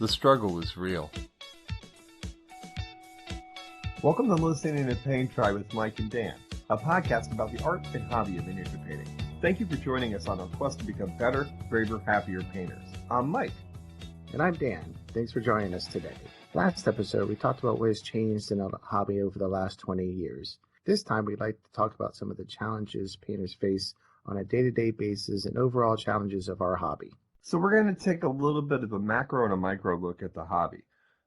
The struggle is real. Welcome to Listening to Paint Try with Mike and Dan, a podcast about the art and hobby of miniature painting. Thank you for joining us on our quest to become better, braver, happier painters. I'm Mike. And I'm Dan. Thanks for joining us today. Last episode, we talked about what has changed in our hobby over the last 20 years. This time, we'd like to talk about some of the challenges painters face on a day-to-day basis and overall challenges of our hobby. So we're going to take a little bit of a macro and a micro look at the hobby.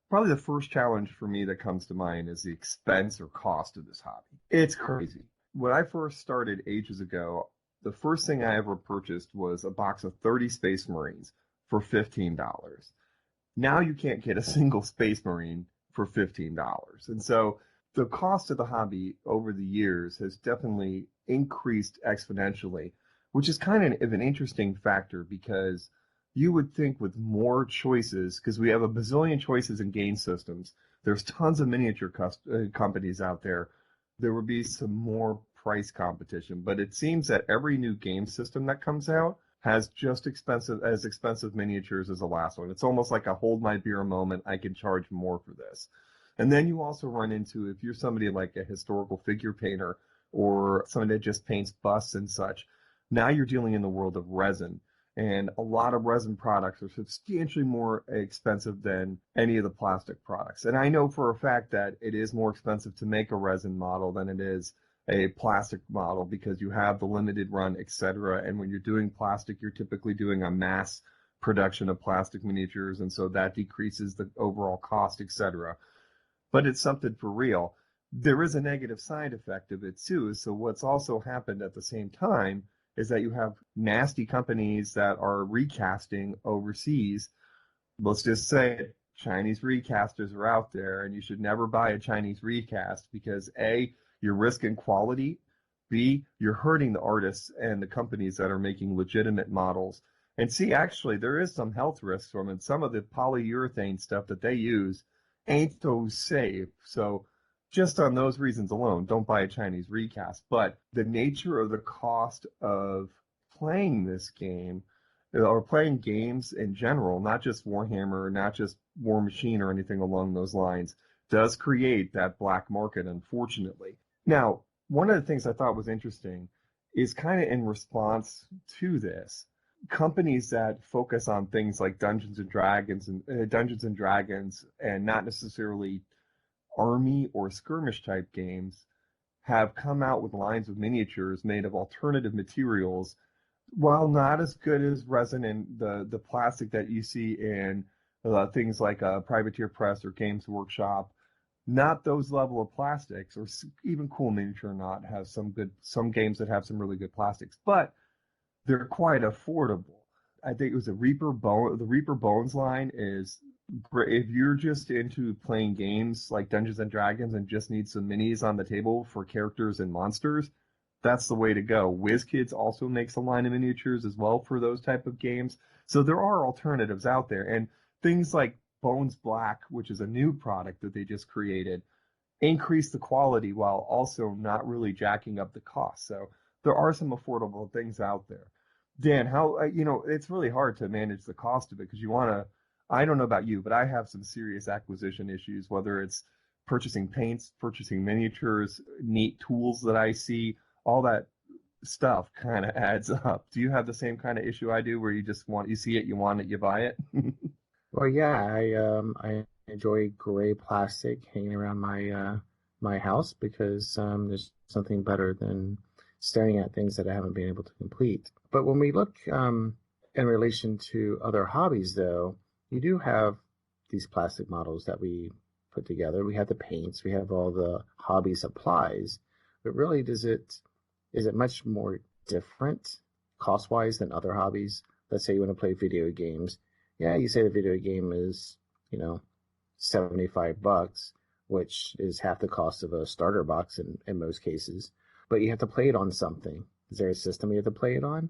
Probably the first challenge for me that comes to mind is the expense or cost of this hobby. It's crazy. When I first started ages ago, the first thing I ever purchased was a box of 30 Space Marines for $15. Now you can't get a single Space Marine for $15. And so the cost of the hobby over the years has definitely increased exponentially, which is kind of an interesting factor because you would think with more choices, because we have a bazillion choices in game systems, there's tons of miniature companies out there, there would be some more price competition. But it seems that every new game system that comes out has just as expensive miniatures as the last one. It's almost like a hold my beer moment. I can charge more for this. And then you also run into, if you're somebody like a historical figure painter or somebody that just paints busts and such, now you're dealing in the world of resin. And a lot of resin products are substantially more expensive than any of the plastic products. And I know for a fact that it is more expensive to make a resin model than it is a plastic model because you have the limited run, etc. And when you're doing plastic, you're typically doing a mass production of plastic miniatures, and so that decreases the overall cost, etc. But it's something for real. There is a negative side effect of it too. So what's also happened at the same time is that you have nasty companies that are recasting overseas. Let's just say it, Chinese recasters are out there, and you should never buy a Chinese recast because A, you're risking quality, B, you're hurting the artists and the companies that are making legitimate models, and C, actually, there is some health risks from it. Some of the polyurethane stuff that they use ain't so safe. So just on those reasons alone, don't buy a Chinese recast. But the nature of the cost of playing this game, or playing games in general, not just Warhammer, not just War Machine or anything along those lines, does create that black market, unfortunately. Now, one of the things I thought was interesting is kind of in response to this, companies that focus on things like Dungeons and Dragons and not necessarily army or skirmish type games have come out with lines of miniatures made of alternative materials. While not as good as resin and the plastic that you see in things like Privateer Press or Games Workshop, not those level of plastics, or even Cool Miniature or not have some games that have some really good plastics, but they're quite affordable. I think it was the Reaper Bones line is great. If you're just into playing games like Dungeons and Dragons and just need some minis on the table for characters and monsters, that's the way to go. WizKids also makes a line of miniatures as well for those type of games. So there are alternatives out there. And things like Bones Black, which is a new product that they just created, increase the quality while also not really jacking up the cost. So there are some affordable things out there. Dan, how, it's really hard to manage the cost of it because I don't know about you, but I have some serious acquisition issues, whether it's purchasing paints, purchasing miniatures, neat tools that I see, all that stuff kind of adds up. Do you have the same kind of issue I do where you see it, you want it, you buy it? Well, yeah, I enjoy gray plastic hanging around my house because there's something better than staring at things that I haven't been able to complete. But when we look in relation to other hobbies, though, you do have these plastic models that we put together. We have the paints, we have all the hobby supplies, but really is it much more different cost-wise than other hobbies? Let's say you want to play video games. Yeah, you say the video game is, $75, which is half the cost of a starter box in most cases. But you have to play it on something. Is there a system you have to play it on?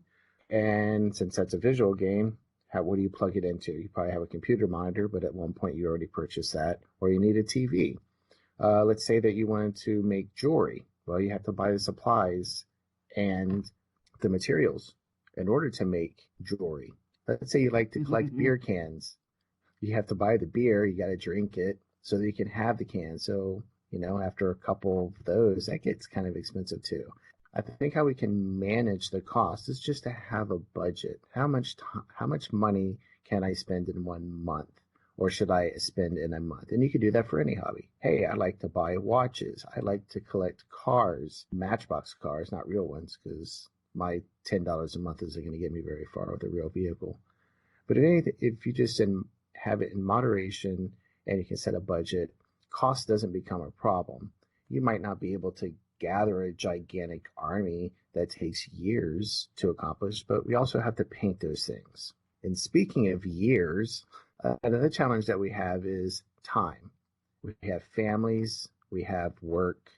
And since that's a visual game, what do you plug it into? You probably have a computer monitor, but at one point you already purchased that, or you need a TV. Let's say that you wanted to make jewelry. Well, you have to buy the supplies and the materials in order to make jewelry. Let's say you like to collect beer cans. you have to buy the beer, you got to drink it so that you can have the can. So, after a couple of those, that gets kind of expensive too. I think how we can manage the cost is just to have a budget. How much money can I spend in 1 month? Or should I spend in a month? And you can do that for any hobby. Hey, I like to buy watches. I like to collect cars, Matchbox cars, not real ones, because my $10 a month isn't going to get me very far with a real vehicle. But if you just have it in moderation and you can set a budget, cost doesn't become a problem. You might not be able to gather a gigantic army that takes years to accomplish, but we also have to paint those things. And speaking of years, another challenge that we have is time. We have families, we have work.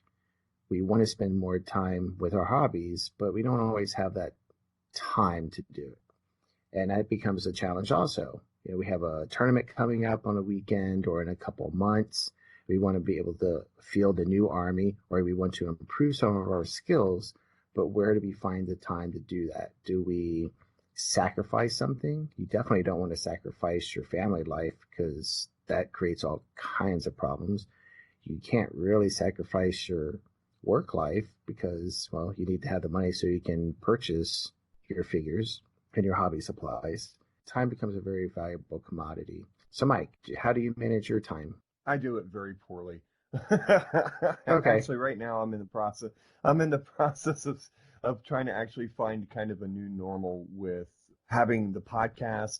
We want to spend more time with our hobbies, but we don't always have that time to do it. And that becomes a challenge also. We have a tournament coming up on a weekend or in a couple of months. We want to be able to field a new army, or we want to improve some of our skills, but where do we find the time to do that? Do we sacrifice something? You definitely don't want to sacrifice your family life because that creates all kinds of problems. You can't really sacrifice your work life because, well, you need to have the money so you can purchase your figures and your hobby supplies. Time becomes a very valuable commodity. So, Mike, how do you manage your time? I do it very poorly. Okay. Actually, right now I'm in the process of trying to actually find kind of a new normal with having the podcast,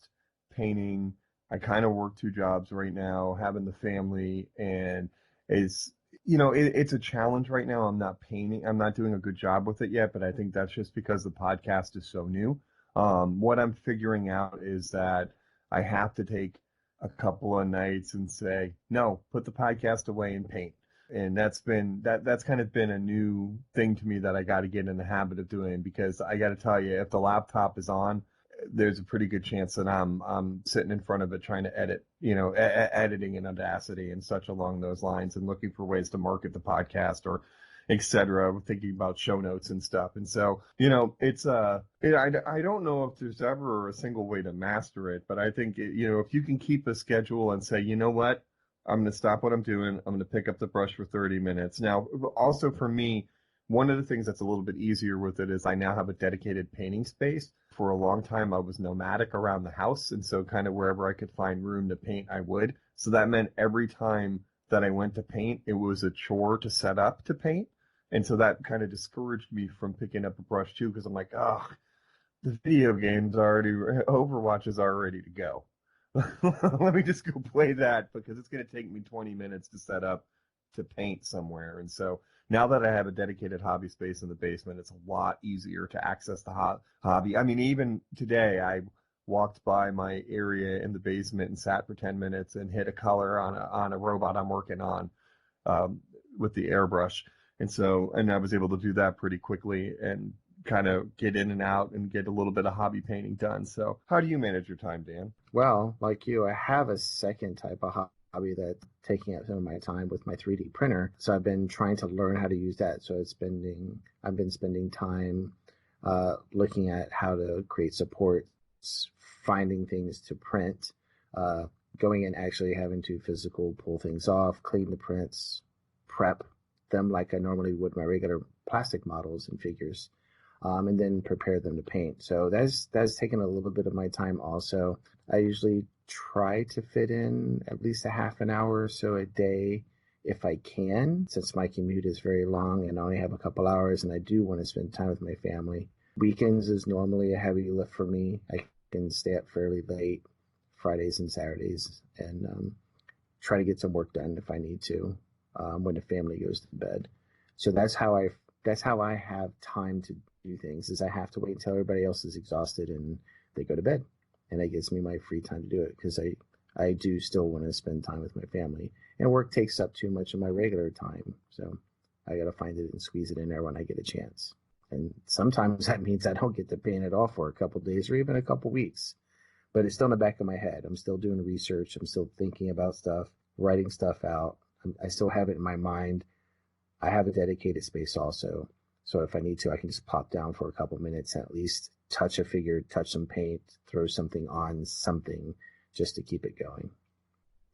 painting. I work 2 jobs right now, having the family, and it's a challenge right now. I'm not doing a good job with it yet, but I think that's just because the podcast is so new. What I'm figuring out is that I have to take a couple of nights and say, no, put the podcast away and paint. And that's kind of been a new thing to me that I got to get in the habit of doing, because I got to tell you, if the laptop is on, there's a pretty good chance that I'm sitting in front of it trying to edit, editing in Audacity and such along those lines, and looking for ways to market the podcast or etc. Thinking about show notes and stuff. And so, it's I don't know if there's ever a single way to master it, but I think, if you can keep a schedule and say, you know what, I'm going to stop what I'm doing. I'm going to pick up the brush for 30 minutes. Now, also for me, one of the things that's a little bit easier with it is I now have a dedicated painting space. For a long time, I was nomadic around the house. And so kind of wherever I could find room to paint, I would. So that meant every time that I went to paint, it was a chore to set up to paint. And so that kind of discouraged me from picking up a brush too, because I'm like, oh, the video game's Overwatch is already to go. Let me just go play that, because it's going to take me 20 minutes to set up to paint somewhere. And so now that I have a dedicated hobby space in the basement, it's a lot easier to access the hobby. I mean, even today, I walked by my area in the basement and sat for 10 minutes and hit a color on a robot I'm working on with the airbrush. And I was able to do that pretty quickly and kind of get in and out and get a little bit of hobby painting done. So how do you manage your time, Dan? Well, like you, I have a second type of hobby that's taking up some of my time with my 3D printer. So I've been trying to learn how to use that. So I've been spending time looking at how to create supports, finding things to print, going and actually having to physical pull things off, clean the prints, prep them like I normally would my regular plastic models and figures, and then prepare them to paint. So that's taken a little bit of my time also. I usually try to fit in at least a half an hour or so a day if I can, since my commute is very long and I only have a couple hours and I do want to spend time with my family. Weekends is normally a heavy lift for me. I can stay up fairly late Fridays and Saturdays and try to get some work done if I need to. When the family goes to bed. So that's how I have time to do things, is I have to wait until everybody else is exhausted and they go to bed. And that gives me my free time to do it, because I do still want to spend time with my family. And work takes up too much of my regular time. So I got to find it and squeeze it in there when I get a chance. And sometimes that means I don't get to paint it off for a couple of days or even a couple of weeks. But it's still in the back of my head. I'm still doing research. I'm still thinking about stuff, writing stuff out. I still have it in my mind. I have a dedicated space also. So if I need to, I can just pop down for a couple minutes and at least touch a figure, touch some paint, throw something on something just to keep it going.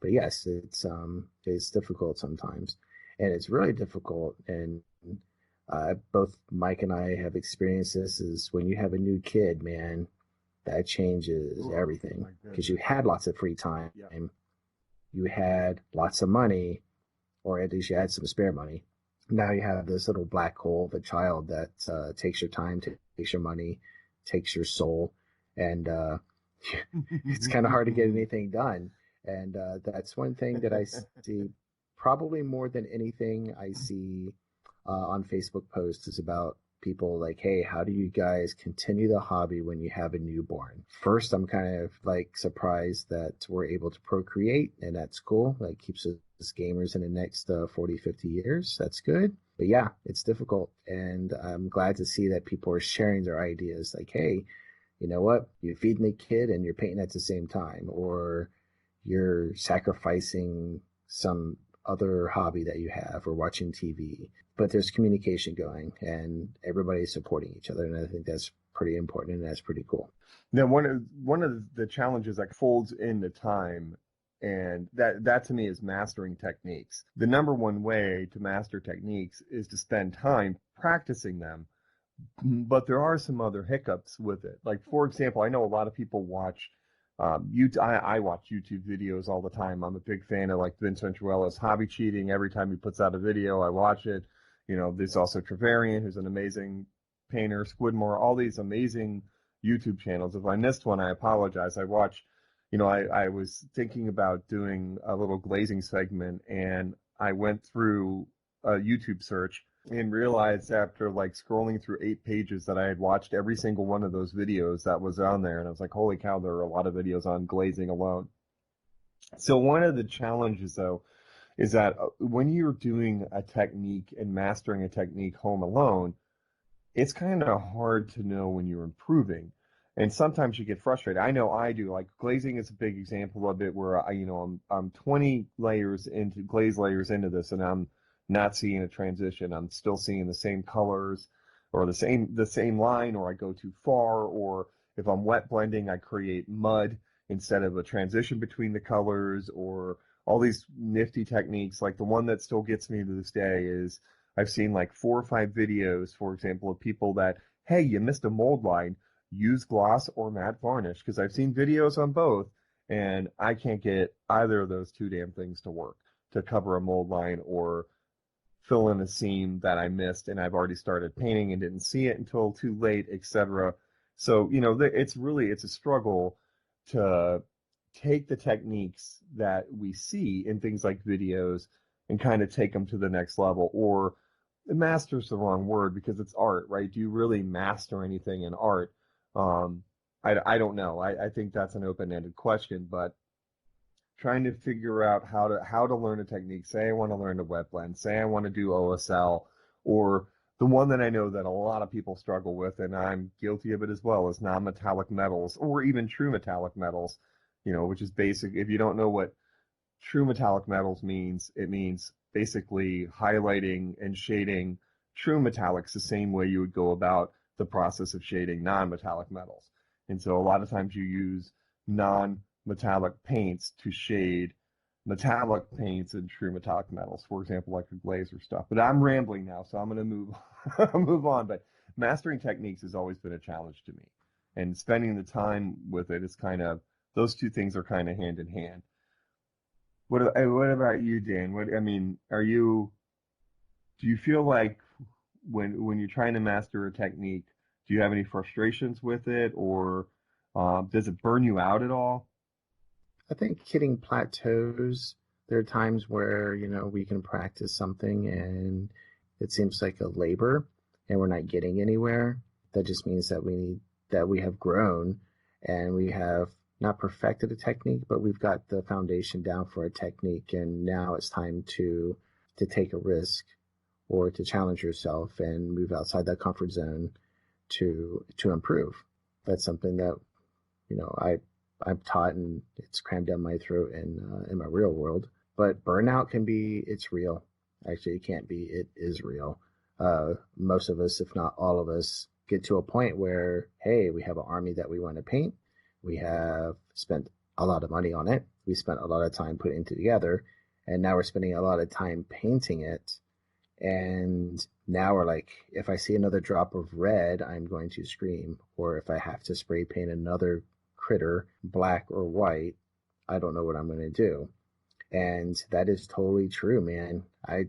But yes, it's difficult sometimes, and it's really difficult. And both Mike and I have experienced this. Is when you have a new kid, man, that changes Oh, everything my because you goodness. had lots of free time, Yeah. you had lots of money, or at least you had some spare money. Now you have this little black hole of a child that takes your time, takes your money, takes your soul, and it's kind of hard to get anything done. And that's one thing that I see probably more than anything I see on Facebook posts is about people like, hey, how do you guys continue the hobby when you have a newborn? First, I'm kind of like surprised that we're able to procreate, and that's cool. Like keeps us gamers in the next 40, 50 years. That's good. But yeah, it's difficult. And I'm glad to see that people are sharing their ideas like, hey, you know what? You're feeding the kid and you're painting at the same time, or you're sacrificing some other hobby that you have or watching TV. But there's communication going and everybody's supporting each other. And I think that's pretty important and that's pretty cool. Now, one of the challenges that folds into time, and that to me is mastering techniques. The number one way to master techniques is to spend time practicing them. But there are some other hiccups with it. Like, for example, I know a lot of people watch I watch YouTube videos all the time. I'm a big fan of like Vince Venturella's Hobby Cheating. Every time he puts out a video, I watch it. You know, there's also Travarian, who's an amazing painter, Squidmore, all these amazing YouTube channels. If I missed one, I apologize. I watch, I was thinking about doing a little glazing segment, and I went through a YouTube search and realized after like scrolling through 8 pages that I had watched every single one of those videos that was on there. And I was like, holy cow, there are a lot of videos on glazing alone. So one of the challenges though is that when you're doing a technique and mastering a technique home alone, it's kind of hard to know when you're improving. And sometimes you get frustrated. I know I do. Like glazing is a big example of it where I'm 20 layers into glaze layers into this and I'm not seeing a transition. I'm still seeing the same colors or the same line, or I go too far, or if I'm wet blending, I create mud instead of a transition between the colors, or all these nifty techniques. Like the one that still gets me to this day is I've seen like 4 or 5 videos, for example, of people that, hey, you missed a mold line, use gloss or matte varnish, because I've seen videos on both and I can't get either of those two damn things to work to cover a mold line or fill in a seam that I missed and I've already started painting and didn't see it until too late, etc. So, it's a struggle to take the techniques that we see in things like videos and kind of take them to the next level. Or master's the wrong word because it's art, right? Do you really master anything in art? I don't know. I think that's an open-ended question, but trying to figure out how to learn a technique. Say I want to learn to wet blend. Say I want to do OSL, or the one that I know that a lot of people struggle with, and I'm guilty of it as well, is non-metallic metals or even true metallic metals. Which is basic. If you don't know what true metallic metals means, it means basically highlighting and shading true metallics the same way you would go about the process of shading non-metallic metals. And so a lot of times you use non-metallic paints to shade metallic paints and true metallic metals, for example, like the glaze or stuff. But I'm rambling now, so I'm going to move on. But mastering techniques has always been a challenge to me. And spending the time with it is kind of, those two things are kind of hand in hand. What about you, Dan? Do you feel like when you're trying to master a technique, do you have any frustrations with it, or does it burn you out at all? I think hitting plateaus, there are times where, we can practice something and it seems like a labor and we're not getting anywhere. That just means that we have grown and we have not perfected a technique, but we've got the foundation down for a technique. And now it's time to take a risk or to challenge yourself and move outside that comfort zone to improve. That's something that, I'm taught and it's crammed down my throat in my real world. But burnout it's real. Actually, it can't be, it is real. Most of us, if not all of us, get to a point where, hey, we have an army that we want to paint. We have spent a lot of money on it. we spent a lot of time putting it together, and now we're spending a lot of time painting it. And now we're like, if I see another drop of red, I'm going to scream. Or if I have to spray paint another critter, black or white, I don't know what I'm going to do. And that is totally true, man. I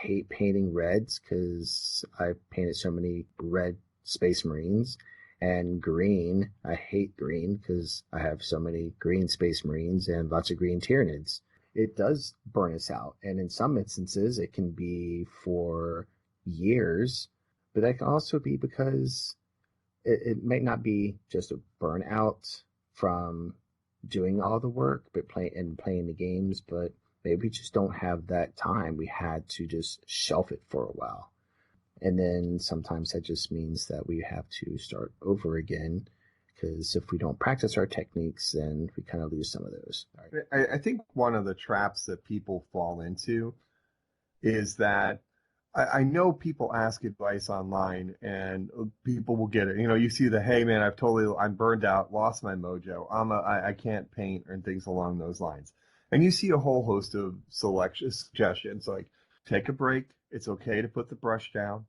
hate painting reds because I've painted so many red Space Marines. And green, I hate green because I have so many green Space Marines and lots of green Tyranids. It does burn us out. And in some instances, it can be for years, but that can also be because it might not be just a burnout from doing all the work, but playing the games, but maybe we just don't have that time. We had to just shelf it for a while. And then sometimes that just means that we have to start over again, because if we don't practice our techniques, then we kind of lose some of those. I think one of the traps that people fall into is that I know people ask advice online and people will get it. You know, you see the, hey man, I'm burned out, lost my mojo. I can't paint and things along those lines. And you see a whole host of suggestions like take a break. It's okay to put the brush down.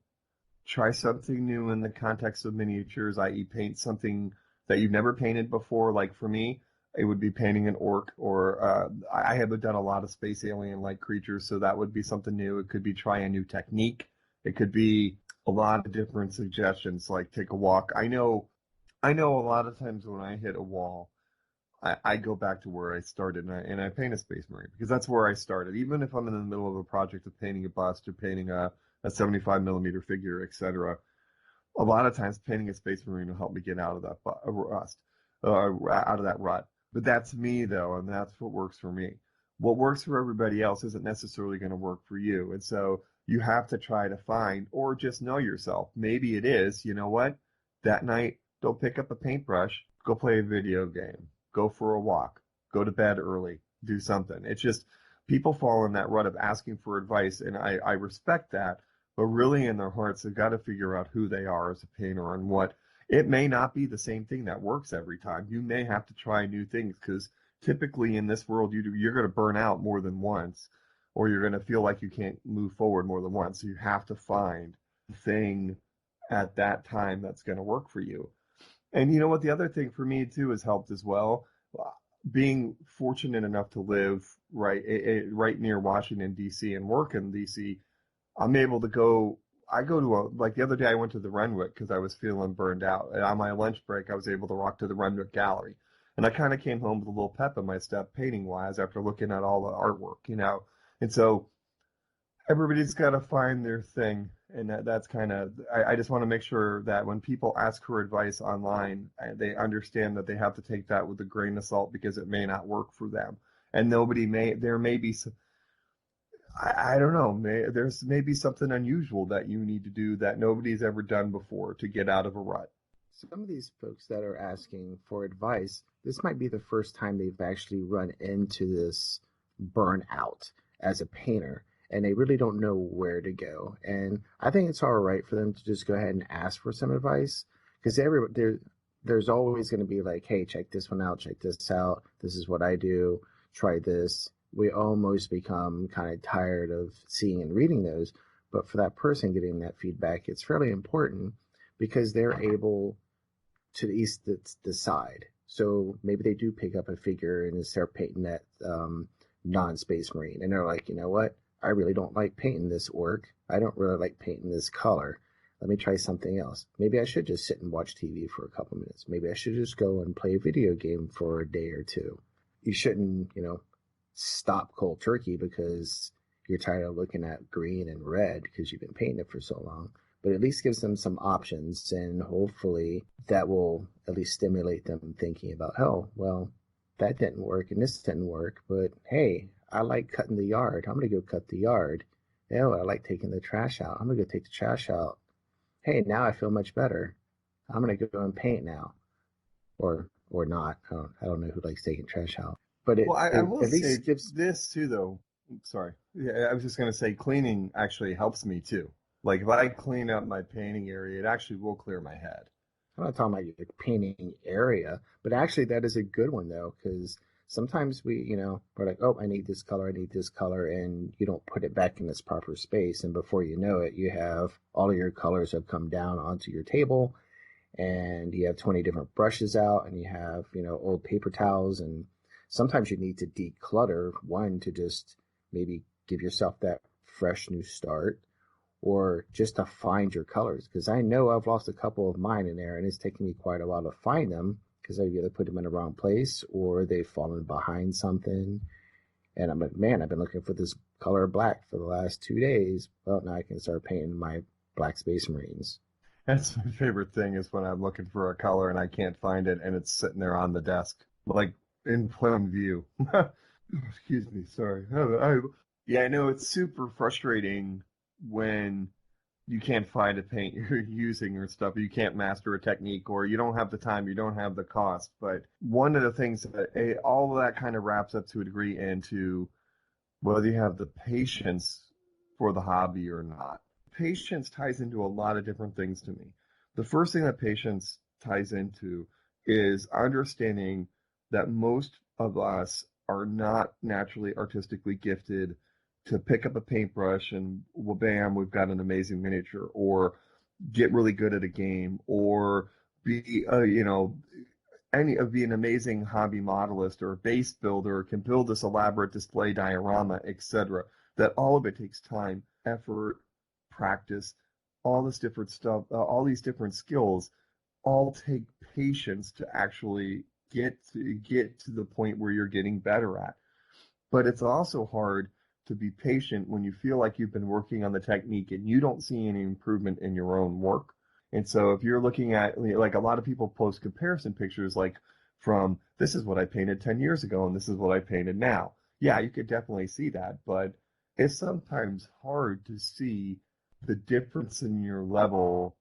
Try something new in the context of miniatures, i.e. paint something that you've never painted before. Like for me, it would be painting an orc, or I have done a lot of space alien-like creatures, so that would be something new. It could be try a new technique. It could be a lot of different suggestions, like take a walk. I know a lot of times when I hit a wall, I go back to where I started and I paint a Space Marine because that's where I started. Even if I'm in the middle of a project of painting a bust or painting a 75 millimeter figure, etc. A lot of times painting a Space Marine will help me get out of that out of that rut. But that's me though, and that's what works for me. What works for everybody else isn't necessarily going to work for you. And so you have to try to find, or just know yourself. Maybe it is, you know what? That night, don't pick up a paintbrush, go play a video game, go for a walk, go to bed early, do something. It's just, people fall in that rut of asking for advice, and I respect that. But really in their hearts, they've got to figure out who they are as a painter and what. It may not be the same thing that works every time. You may have to try new things because typically in this world, you're going to burn out more than once, or you're going to feel like you can't move forward more than once. So you have to find the thing at that time that's going to work for you. And you know what? The other thing for me too has helped as well. Being fortunate enough to live right near Washington, D.C. and work in D.C., I'm able to go. I go to like the other day I went to the Renwick because I was feeling burned out. And on my lunch break, I was able to walk to the Renwick Gallery. And I kind of came home with a little pep in my step painting wise after looking at all the artwork, you know. And so everybody's got to find their thing. And that's kind of, I just want to make sure that when people ask for advice online, they understand that they have to take that with a grain of salt because it may not work for them. And there may be some, I don't know. There's maybe something unusual that you need to do that nobody's ever done before to get out of a rut. Some of these folks that are asking for advice, this might be the first time they've actually run into this burnout as a painter, and they really don't know where to go. And I think it's all right for them to just go ahead and ask for some advice, because there's always going to be like, hey, check this one out, check this out. This is what I do. Try this. We almost become kind of tired of seeing and reading those. But for that person getting that feedback, it's fairly important because they're able to at least decide. So maybe they do pick up a figure and start painting that non-Space Marine. And they're like, you know what? I really don't like painting this orc. I don't really like painting this color. Let me try something else. Maybe I should just sit and watch TV for a couple minutes. Maybe I should just go and play a video game for a day or two. You shouldn't, stop cold turkey because you're tired of looking at green and red because you've been painting it for so long. But at least gives them some options, and hopefully that will at least stimulate them thinking about, oh, well, that didn't work and this didn't work, but hey, I like cutting the yard. I'm going to go cut the yard. Oh, I like taking the trash out. I'm going to go take the trash out. Hey, now I feel much better. I'm going to go and paint now. Or not. I don't know who likes taking trash out. But I will at least say gives this too, though. Sorry. Yeah, I was just going to say cleaning actually helps me too. Like if I clean up my painting area, it actually will clear my head. I'm not talking about your painting area, but actually that is a good one though, because sometimes we're like, oh, I need this color, I need this color, and you don't put it back in its proper space. And before you know it, you have all of your colors have come down onto your table, and you have 20 different brushes out, and you have, old paper towels. And sometimes you need to declutter, one, to just maybe give yourself that fresh new start, or just to find your colors. Because I know I've lost a couple of mine in there, and it's taken me quite a while to find them because I've either put them in the wrong place or they've fallen behind something. And I'm like, man, I've been looking for this color black for the last 2 days. Well, now I can start painting my black Space Marines. That's my favorite thing is when I'm looking for a color and I can't find it and it's sitting there on the desk, like in plain view. Excuse me, sorry. Yeah, I know it's super frustrating when you can't find a paint you're using or stuff. You can't master a technique, or you don't have the time, you don't have the cost. But one of the things that all of that kind of wraps up to a degree into whether you have the patience for the hobby or not. Patience ties into a lot of different things to me. The first thing that patience ties into is understanding that most of us are not naturally artistically gifted to pick up a paintbrush and, well, bam, we've got an amazing miniature, or get really good at a game, or be, be an amazing hobby modelist or a base builder, can build this elaborate display diorama, etc. That all of it takes time, effort, practice, all this different stuff, all these different skills, all take patience to actually get to the point where you're getting better at. But it's also hard to be patient when you feel like you've been working on the technique and you don't see any improvement in your own work. And so if you're looking at, like, a lot of people post comparison pictures, like from this is what I painted 10 years ago and this is what I painted now. Yeah, you could definitely see that, but it's sometimes hard to see the difference in your level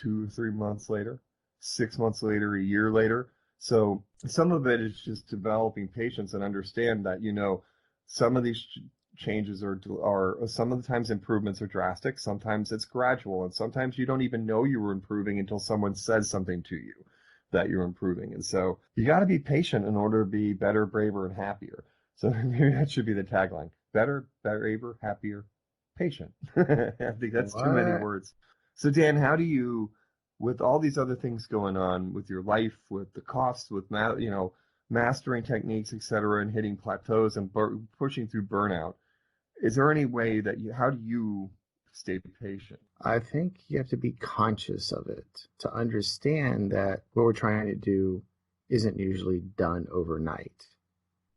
2 or 3 months later, 6 months later, a year later. So some of it is just developing patience and understand that, some of these changes are some of the times improvements are drastic. Sometimes it's gradual, and sometimes you don't even know you were improving until someone says something to you that you're improving. And so you got to be patient in order to be better, braver, and happier. So maybe that should be the tagline: better, braver, happier, patient. I think that's too many words. So Dan, how do you, with all these other things going on with your life, with the costs, with mastering techniques, etc., and hitting plateaus and pushing through burnout, is there any way that how do you stay patient? I think you have to be conscious of it to understand that what we're trying to do isn't usually done overnight.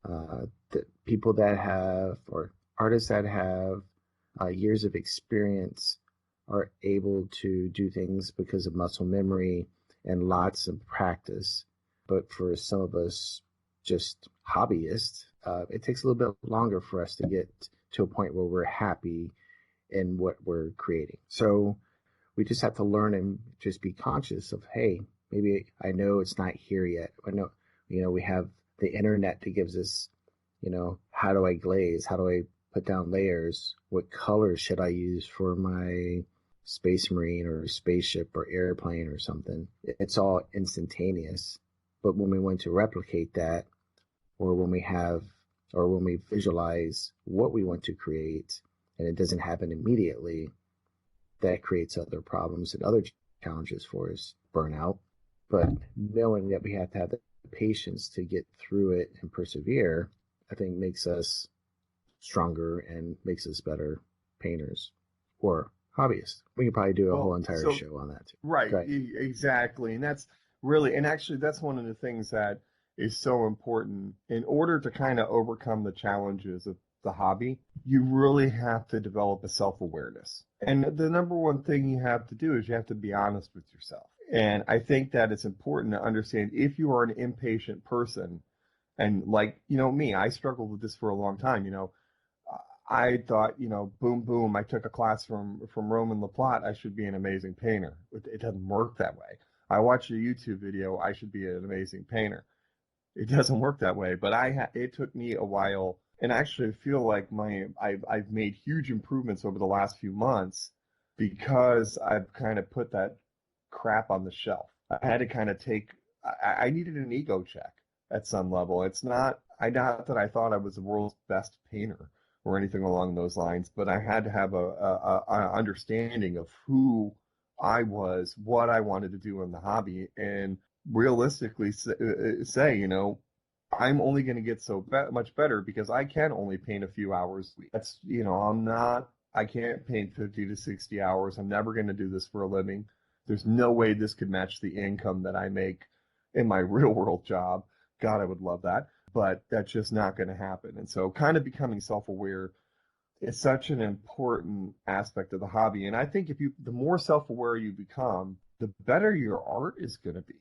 The people that have, or artists that have years of experience, are able to do things because of muscle memory and lots of practice. But for some of us, just hobbyists, it takes a little bit longer for us to get to a point where we're happy in what we're creating. So we just have to learn and just be conscious of, hey, maybe I know it's not here yet. I know, we have the internet that gives us, how do I glaze? How do I put down layers? What colors should I use for my Space Marine or spaceship or airplane or something? It's all instantaneous. But when we want to replicate that, or when we visualize what we want to create and it doesn't happen immediately, that creates other problems and other challenges for us, burnout. But knowing that we have to have the patience to get through it and persevere, I think makes us stronger and makes us better painters or hobbyists. We could probably do a whole entire show on that too. Right, exactly. And that's really, and actually that's one of the things that is so important. In order to kind of overcome the challenges of the hobby, you really have to develop a self-awareness. And the number one thing you have to do is you have to be honest with yourself. And I think that it's important to understand if you are an impatient person, and like, me, I struggled with this for a long time. I thought, boom, boom, I took a class from Roman LaPlante, I should be an amazing painter. It doesn't work that way. I watched a YouTube video, I should be an amazing painter. It doesn't work that way, but it took me a while, and I actually feel like I've made huge improvements over the last few months because I've kind of put that crap on the shelf. I had to kind of I needed an ego check at some level. It's not, not that I thought I was the world's best painter or anything along those lines, but I had to have a understanding of who I was, what I wanted to do in the hobby, and realistically say, I'm only going to get so much better because I can only paint a few hours a week. That's, I can't paint 50 to 60 hours. I'm never going to do this for a living. There's no way this could match the income that I make in my real world job. God, I would love that, but that's just not going to happen. And so kind of becoming self-aware is such an important aspect of the hobby. And I think the more self-aware you become, the better your art is going to be.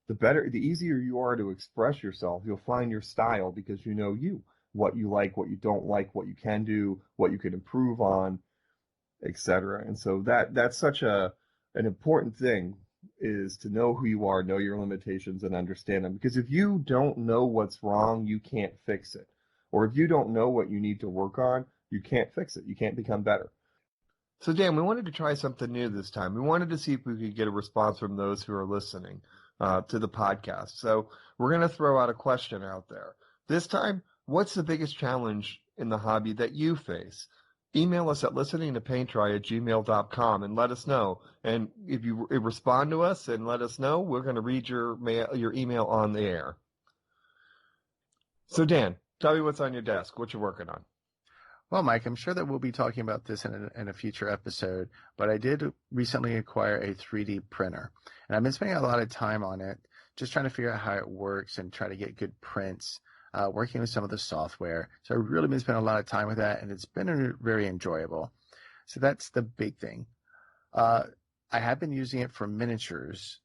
The easier you are to express yourself. You'll find your style because you know what you like, what you don't like, what you can do, what you can improve on, etc. And so that's such an important thing, is to know who you are, know your limitations, and understand them. Because if you don't know what's wrong, you can't fix it. Or if you don't know what you need to work on, you can't fix it. You can't become better. So Dan, we wanted to try something new this time. We wanted to see if we could get a response from those who are listening to the podcast. So we're going to throw out a question out there. This time, what's the biggest challenge in the hobby that you face? Email us at listeningtopainttry@gmail.com and let us know. And if you respond to us and let us know, we're going to read your email on the air. So Dan, tell me what's on your desk, what you're working on. Well, Mike, I'm sure that we'll be talking about this in a future episode, but I did recently acquire a 3D printer, and I've been spending a lot of time on it, just trying to figure out how it works and try to get good prints, working with some of the software. So I've really been spending a lot of time with that, and it's been very enjoyable. So that's the big thing. I have been using it for miniatures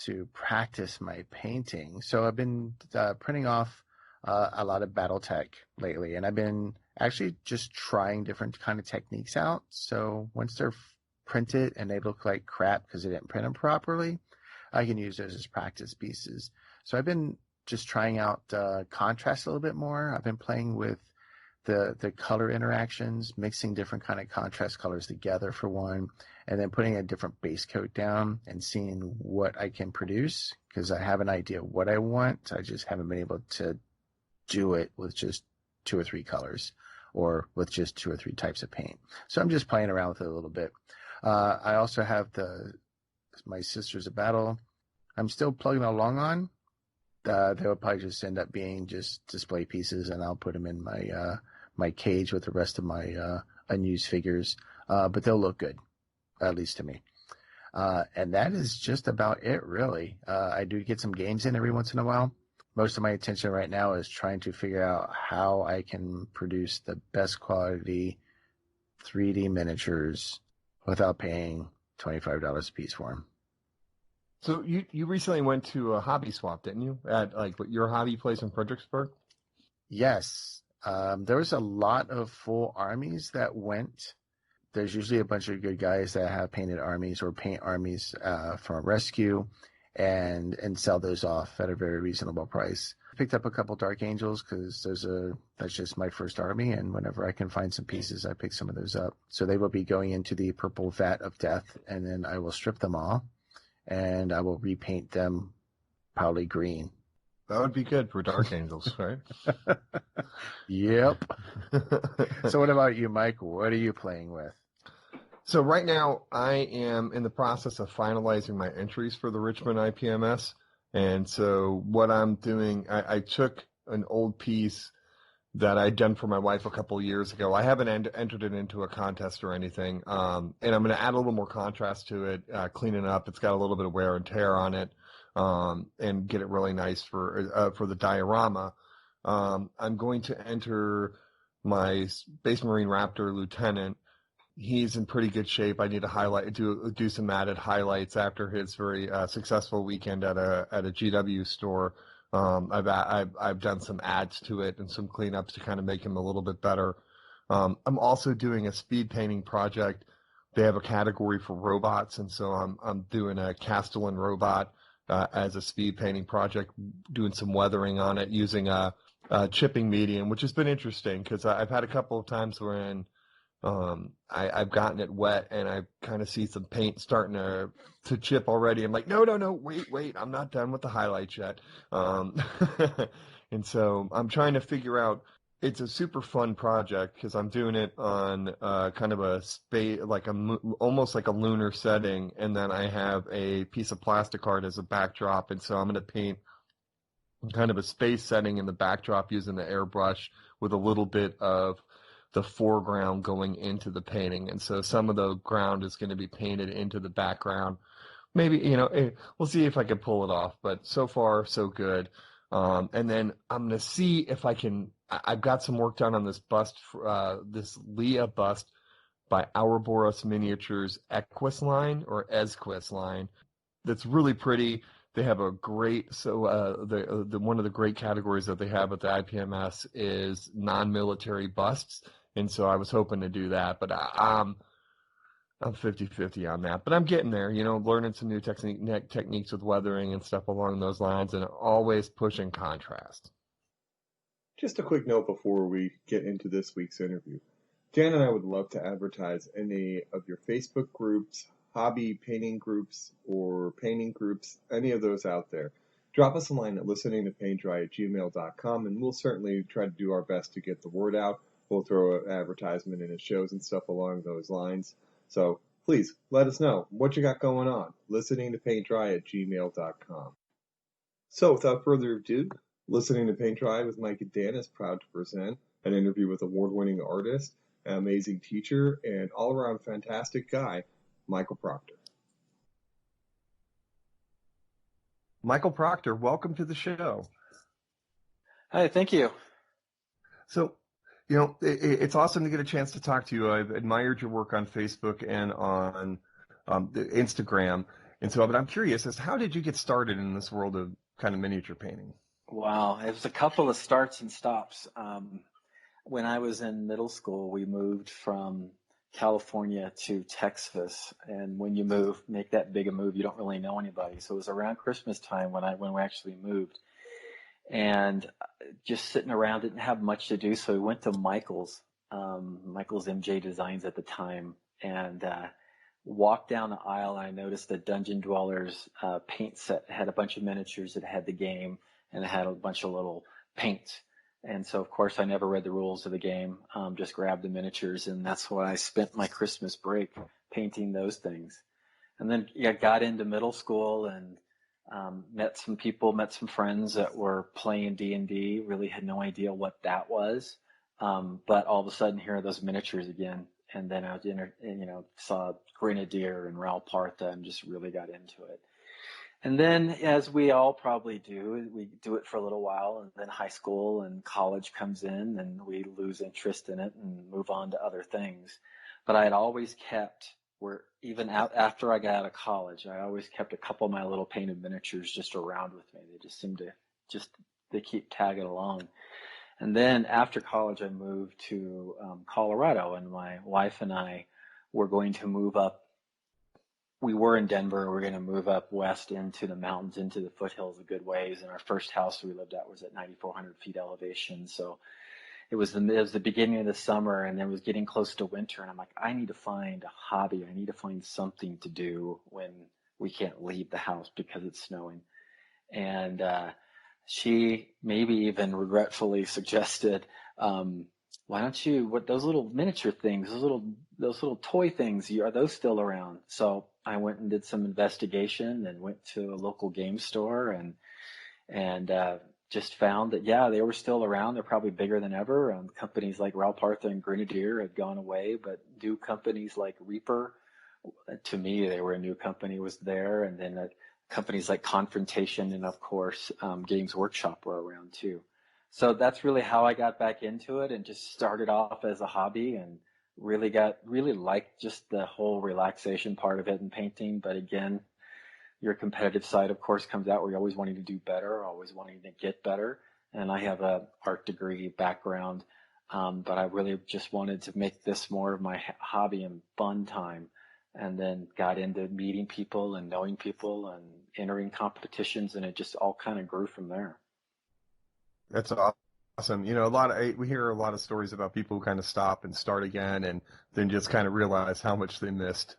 to practice my painting. So I've been printing off a lot of Battletech lately, and I've been actually just trying different kind of techniques out. So once they're printed and they look like crap because I didn't print them properly, I can use those as practice pieces. So I've been just trying out contrast a little bit more. I've been playing with the color interactions, mixing different kind of contrast colors together for one, and then putting a different base coat down and seeing what I can produce, because I have an idea of what I want. I just haven't been able to do it with just 2 or 3 colors or with just 2 or 3 types of paint. So I'm just playing around with it a little bit. I also have my Sisters of Battle. I'm still plugging along on. They will probably just end up being just display pieces, and I'll put them in my cage with the rest of my unused figures. But they'll look good, at least to me. And that is just about it, really. I do get some games in every once in a while. Most of my attention right now is trying to figure out how I can produce the best quality 3D miniatures without paying $25 a piece for them. So you recently went to a hobby swap, didn't you? At your hobby place in Fredericksburg? Yes. There was a lot of full armies that went. There's usually a bunch of good guys that have painted armies or paint armies from a rescue and sell those off at a very reasonable price. I picked up a couple Dark Angels because that's just my first army, and whenever I can find some pieces, I pick some of those up. So they will be going into the purple vat of death, and then I will strip them all, and I will repaint them probably green. That would be good for Dark Angels, right? Yep. So what about you, Mike? What are you playing with? So right now, I am in the process of finalizing my entries for the Richmond IPMS. And so what I'm doing, I took an old piece that I'd done for my wife a couple of years ago. I haven't entered it into a contest or anything. And I'm going to add a little more contrast to it, clean it up. It's got a little bit of wear and tear on it, and get it really nice for the diorama. I'm going to enter my Space Marine Raptor Lieutenant. He's in pretty good shape. I need to do some added highlights after his very successful weekend at a GW store. I've done some adds to it and some cleanups to kind of make him a little bit better. I'm also doing a speed painting project. They have a category for robots, and so I'm doing a Castellan robot as a speed painting project, doing some weathering on it using a chipping medium, which has been interesting because I've had a couple of times wherein I've gotten it wet and I kind of see some paint starting to chip already. I'm like, no, wait, I'm not done with the highlights yet. Um, and so I'm trying to figure out. It's a super fun project because I'm doing it on kind of a space, like almost like a lunar setting, and then I have a piece of plastic art as a backdrop, and so I'm going to paint kind of a space setting in the backdrop using the airbrush with a little bit of the foreground going into the painting. And so some of the ground is going to be painted into the background. Maybe, we'll see if I can pull it off, but so far, so good. And then I'm going to see if I've got some work done on this bust, this Leah bust by Ouroboros Miniatures Equus line or Esquis line. That's really pretty. They have a great the one of the great categories that they have at the IPMS is non-military busts, and so I was hoping to do that, but I'm 50-50 on that. But I'm getting there, learning some new techniques with weathering and stuff along those lines, and always pushing contrast. Just a quick note before we get into this week's interview. Dan and I would love to advertise any of your Facebook groups, hobby painting groups, or painting groups, any of those out there. Drop us a line at listeningtopaintdry@gmail.com, and we'll certainly try to do our best to get the word out. We'll throw an advertisement in the shows and stuff along those lines. So please let us know what you got going on. listeningtopaintdry@gmail.com. So without further ado, Listening to Paint Dry with Mike and Dan is proud to present an interview with award-winning artist, an amazing teacher, and all-around fantastic guy, Michael Proctor. Michael Proctor, welcome to the show. Hi, thank you. So, it's awesome to get a chance to talk to you. I've admired your work on Facebook and on Instagram. And so, but I'm curious as how did you get started in this world of kind of miniature painting? Wow, it was a couple of starts and stops. When I was in middle school, we moved from California to Texas, and when you make that big a move, you don't really know anybody. So it was around Christmas time when we actually moved, and just sitting around, didn't have much to do. So we went to Michael's MJ Designs at the time, and walked down the aisle. And I noticed the Dungeon Dwellers paint set had a bunch of miniatures. It had the game, and it had a bunch of little paints. And so, of course, I never read the rules of the game, just grabbed the miniatures, and that's why I spent my Christmas break painting those things. And then I got into middle school and met some friends that were playing D&D, really had no idea what that was. But all of a sudden, here are those miniatures again. And then I saw Grenadier and Raoul Partha and just really got into it. And then, as we all probably do, we do it for a little while, and then high school and college comes in, and we lose interest in it and move on to other things. But I had always kept, even after I got out of college, I always kept a couple of my little painted miniatures just around with me. They just seem to they keep tagging along. And then after college, I moved to Colorado, and my wife and I were going to move up. We were in Denver. We're going to move up west into the mountains, into the foothills a good ways. And our first house we lived at was at 9,400 feet elevation. So it was the beginning of the summer, and it was getting close to winter. And I'm like, I need to find a hobby. I need to find something to do when we can't leave the house because it's snowing. And she maybe even regretfully suggested, why don't you, those little miniature things, those little toy things, are those still around? So I went and did some investigation and went to a local game store and just found that, yeah, they were still around. They're probably bigger than ever. Companies like Raoul Partha and Grenadier had gone away, but new companies like Reaper, to me, they were a new company, was there. And then companies like Confrontation and, of course, Games Workshop were around too. So that's really how I got back into it and just started off as a hobby and really liked just the whole relaxation part of it and painting. But again, your competitive side, of course, comes out where you're always wanting to do better, always wanting to get better. And I have a art degree background, but I really just wanted to make this more of my hobby and fun time. And then got into meeting people and knowing people and entering competitions, and it just all kind of grew from there. That's awesome. We hear a lot of stories about people who kind of stop and start again and then just kind of realize how much they missed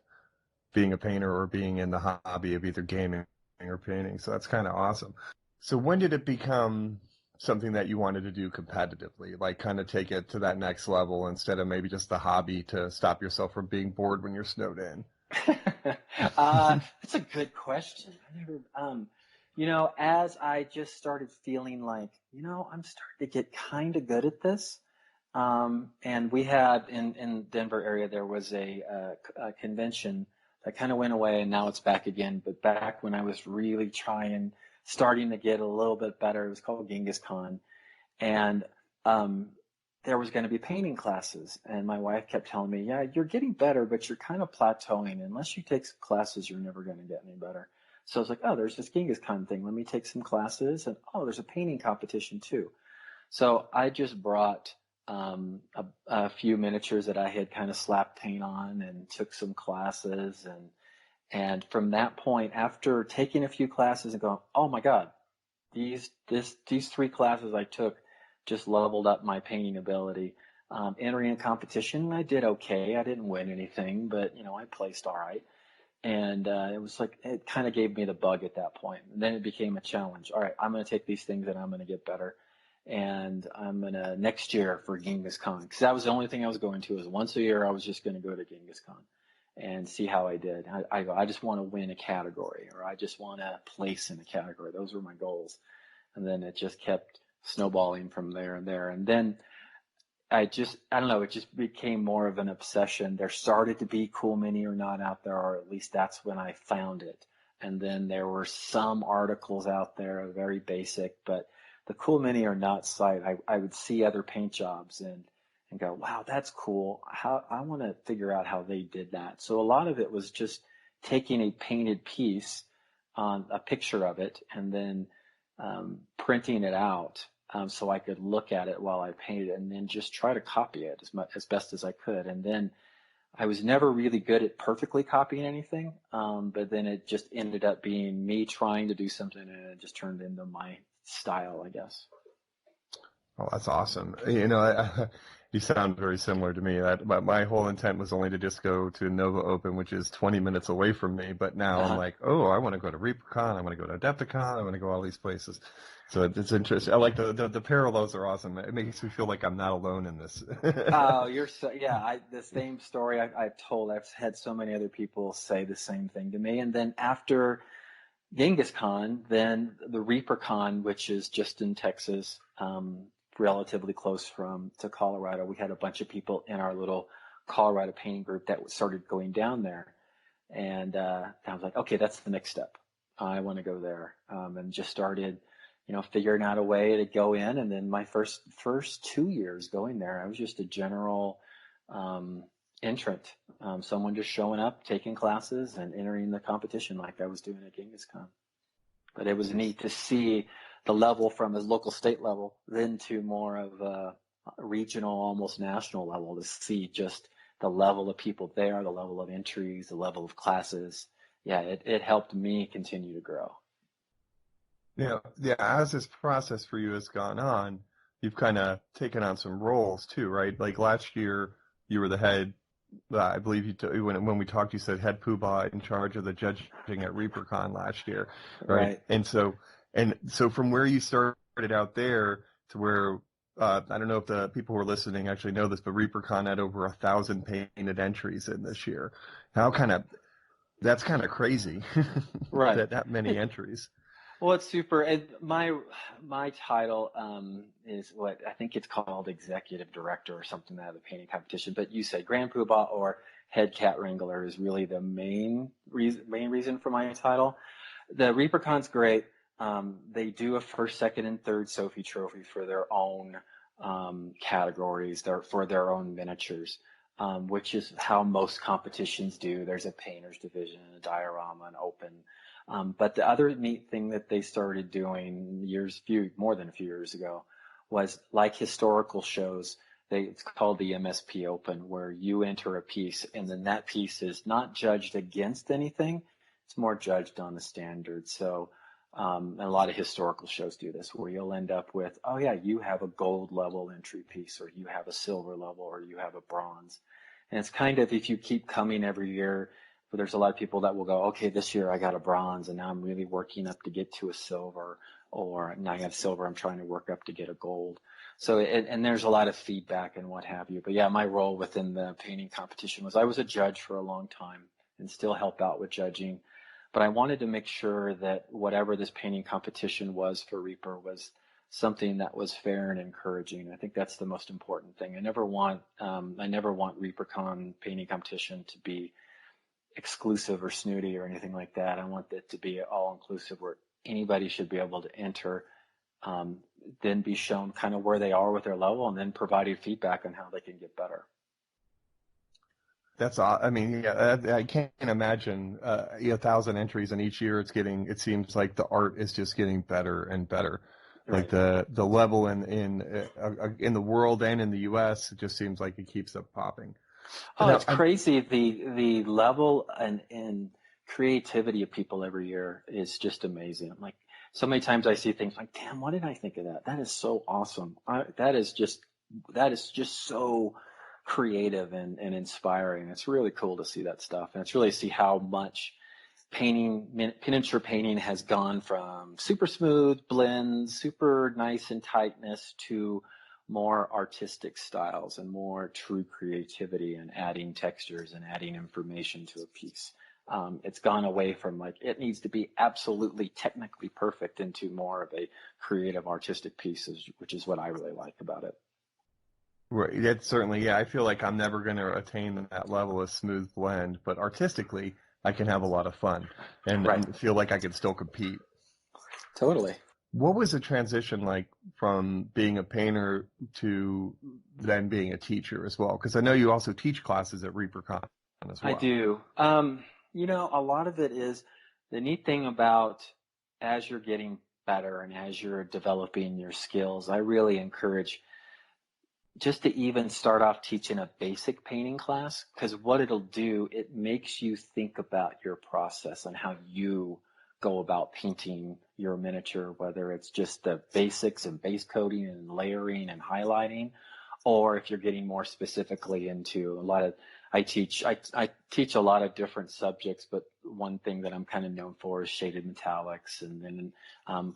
being a painter or being in the hobby of either gaming or painting. So that's kind of awesome. So when did it become something that you wanted to do competitively, like kind of take it to that next level instead of maybe just the hobby to stop yourself from being bored when you're snowed in? That's a good question. As I just started feeling like, I'm starting to get kind of good at this. And we had in Denver area, there was a convention that kind of went away and now it's back again. But back when I was really starting to get a little bit better, it was called Genghis Khan. And there was going to be painting classes. And my wife kept telling me, yeah, you're getting better, but you're kind of plateauing. Unless you take some classes, you're never going to get any better. So I was like, oh, there's this Genghis Khan thing. Let me take some classes. And oh, there's a painting competition too. So I just brought a few miniatures that I had kind of slapped paint on and took some classes. And from that point, after taking a few classes and going, oh my God, these 3 classes I took just leveled up my painting ability. Entering a competition, I did okay. I didn't win anything, but I placed all right. And it was like, it kind of gave me the bug at that point. And then it became a challenge. All right, I'm going to take these things and I'm going to get better. And I'm going to next year for Genghis Khan, because that was the only thing I was going to, is once a year I was just going to go to Genghis Khan and see how I did. I just want to win a category, or I just want to place in a category. Those were my goals. And then it just kept snowballing from there and there. And then I don't know, it just became more of an obsession. There started to be Cool Mini or Not out there, or at least that's when I found it. And then there were some articles out there, very basic, but the Cool Mini or Not site, I would see other paint jobs and go, wow, that's cool. I want to figure out how they did that. So a lot of it was just taking a painted piece on a picture of it and then printing it out so I could look at it while I painted it, and then just try to copy it as best as I could. And then I was never really good at perfectly copying anything, but then it just ended up being me trying to do something, and it just turned into my style, I guess. Oh, that's awesome. You sound very similar to me. My whole intent was only to just go to Nova Open, which is 20 minutes away from me. But now I'm like, oh, I want to go to ReaperCon. I want to go to Adepticon. I want to go all these places. So it's interesting. I like the parallels are awesome. It makes me feel like I'm not alone in this. Oh, the same story I've told. I've had so many other people say the same thing to me. And then after Genghis Khan, then the ReaperCon, which is just in Texas, relatively close to Colorado. We had a bunch of people in our little Colorado painting group that started going down there. And I was like, okay, that's the next step. I want to go there. And just started, figuring out a way to go in. And then my first 2 years going there, I was just a general entrant. Someone just showing up, taking classes and entering the competition like I was doing at Genghis Khan. But it was neat to see the level from a local state level then to more of a regional, almost national level, to see just the level of people there, the level of entries, the level of classes. Yeah, it helped me continue to grow. Yeah. As this process for you has gone on, you've kind of taken on some roles too, right? Like last year, you were the head. I believe when we talked, you said head poobah in charge of the judging at ReaperCon last year, right? And so from where you started out there to where I don't know if the people who are listening actually know this, but ReaperCon had over 1,000 painted entries in this year. That's kind of crazy, right? that many entries. Well, it's super. And my title is what I think it's called, executive director or something out of the painting competition. But you say Grand Poobah or head cat wrangler is really the main reason for my title. The ReaperCon's great. They do a first, second, and third Sophie Trophy for their own categories, for their own miniatures, which is how most competitions do. There's a painter's division, a diorama, an open. But the other neat thing that they started doing more than a few years ago was like historical shows. It's called the MSP Open, where you enter a piece and then that piece is not judged against anything. It's more judged on the standards. So And a lot of historical shows do this, where you'll end up with, oh yeah, you have a gold level entry piece, or you have a silver level, or you have a bronze. And it's kind of, if you keep coming every year, but there's a lot of people that will go, okay, this year I got a bronze and now I'm really working up to get to a silver, or now I got a silver, I'm trying to work up to get a gold. So, and there's a lot of feedback and what have you. But yeah, my role within the painting competition was I was a judge for a long time and still help out with judging. But I wanted to make sure that whatever this painting competition was for Reaper was something that was fair and encouraging. I think that's the most important thing. I never want ReaperCon painting competition to be exclusive or snooty or anything like that. I want it to be all inclusive, where anybody should be able to enter, then be shown kind of where they are with their level, and then provided feedback on how they can get better. That's, I mean, yeah, I can't imagine 1,000 entries, and each year it seems like the art is just getting better and better. Like Right. the level in the world and in the U.S., it just seems like it keeps up popping. But Oh, now, it's crazy. The level and creativity of people every year is just amazing. I'm like, so many times I see things like, damn, why did I think of that? That is so awesome. That is just so creative and inspiring. It's really cool to see that stuff. And it's really see how much miniature painting has gone from super smooth blends, super nice in tightness, to more artistic styles and more true creativity and adding textures and adding information to a piece. It's gone away from like, it needs to be absolutely technically perfect, into more of a creative artistic piece, which is what I really like about it. right, that's certainly, yeah, I feel like I'm never going to attain that level of smooth blend, but artistically, I can have a lot of fun and Right. feel like I can still compete. Totally. What was the transition like from being a painter to then being a teacher as well? Because I know you also teach classes at ReaperCon as I well. do. A lot of it is the neat thing about, as you're getting better and as you're developing your skills, I really encourage just to even start off teaching a basic painting class, because what it'll do, it makes you think about your process and how you go about painting your miniature, whether it's just the basics and base coating and layering and highlighting, or if you're getting more specifically into I teach a lot of different subjects, but one thing that I'm kind of known for is shaded metallics, and then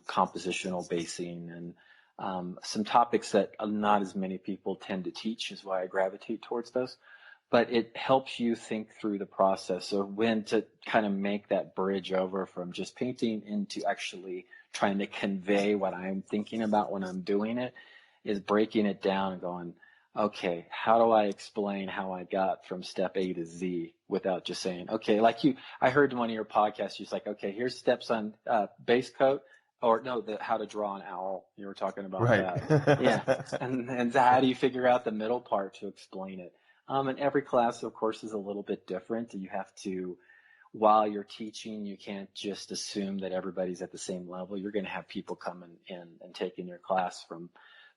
compositional basing, and some topics that not as many people tend to teach, is why I gravitate towards those. But it helps you think through the process of when to kind of make that bridge over from just painting into actually trying to convey what I'm thinking about when I'm doing it, is breaking it down and going, okay, how do I explain how I got from step A to Z without just saying, okay, like I heard in one of your podcasts, you're like, okay, here's steps on base coat, or no, how to draw an owl. You were talking about Right. that. Yeah. And how do you figure out the middle part to explain it? And every class, of course, is a little bit different. You have to, while you're teaching, you can't just assume that everybody's at the same level. You're going to have people coming in and taking your class from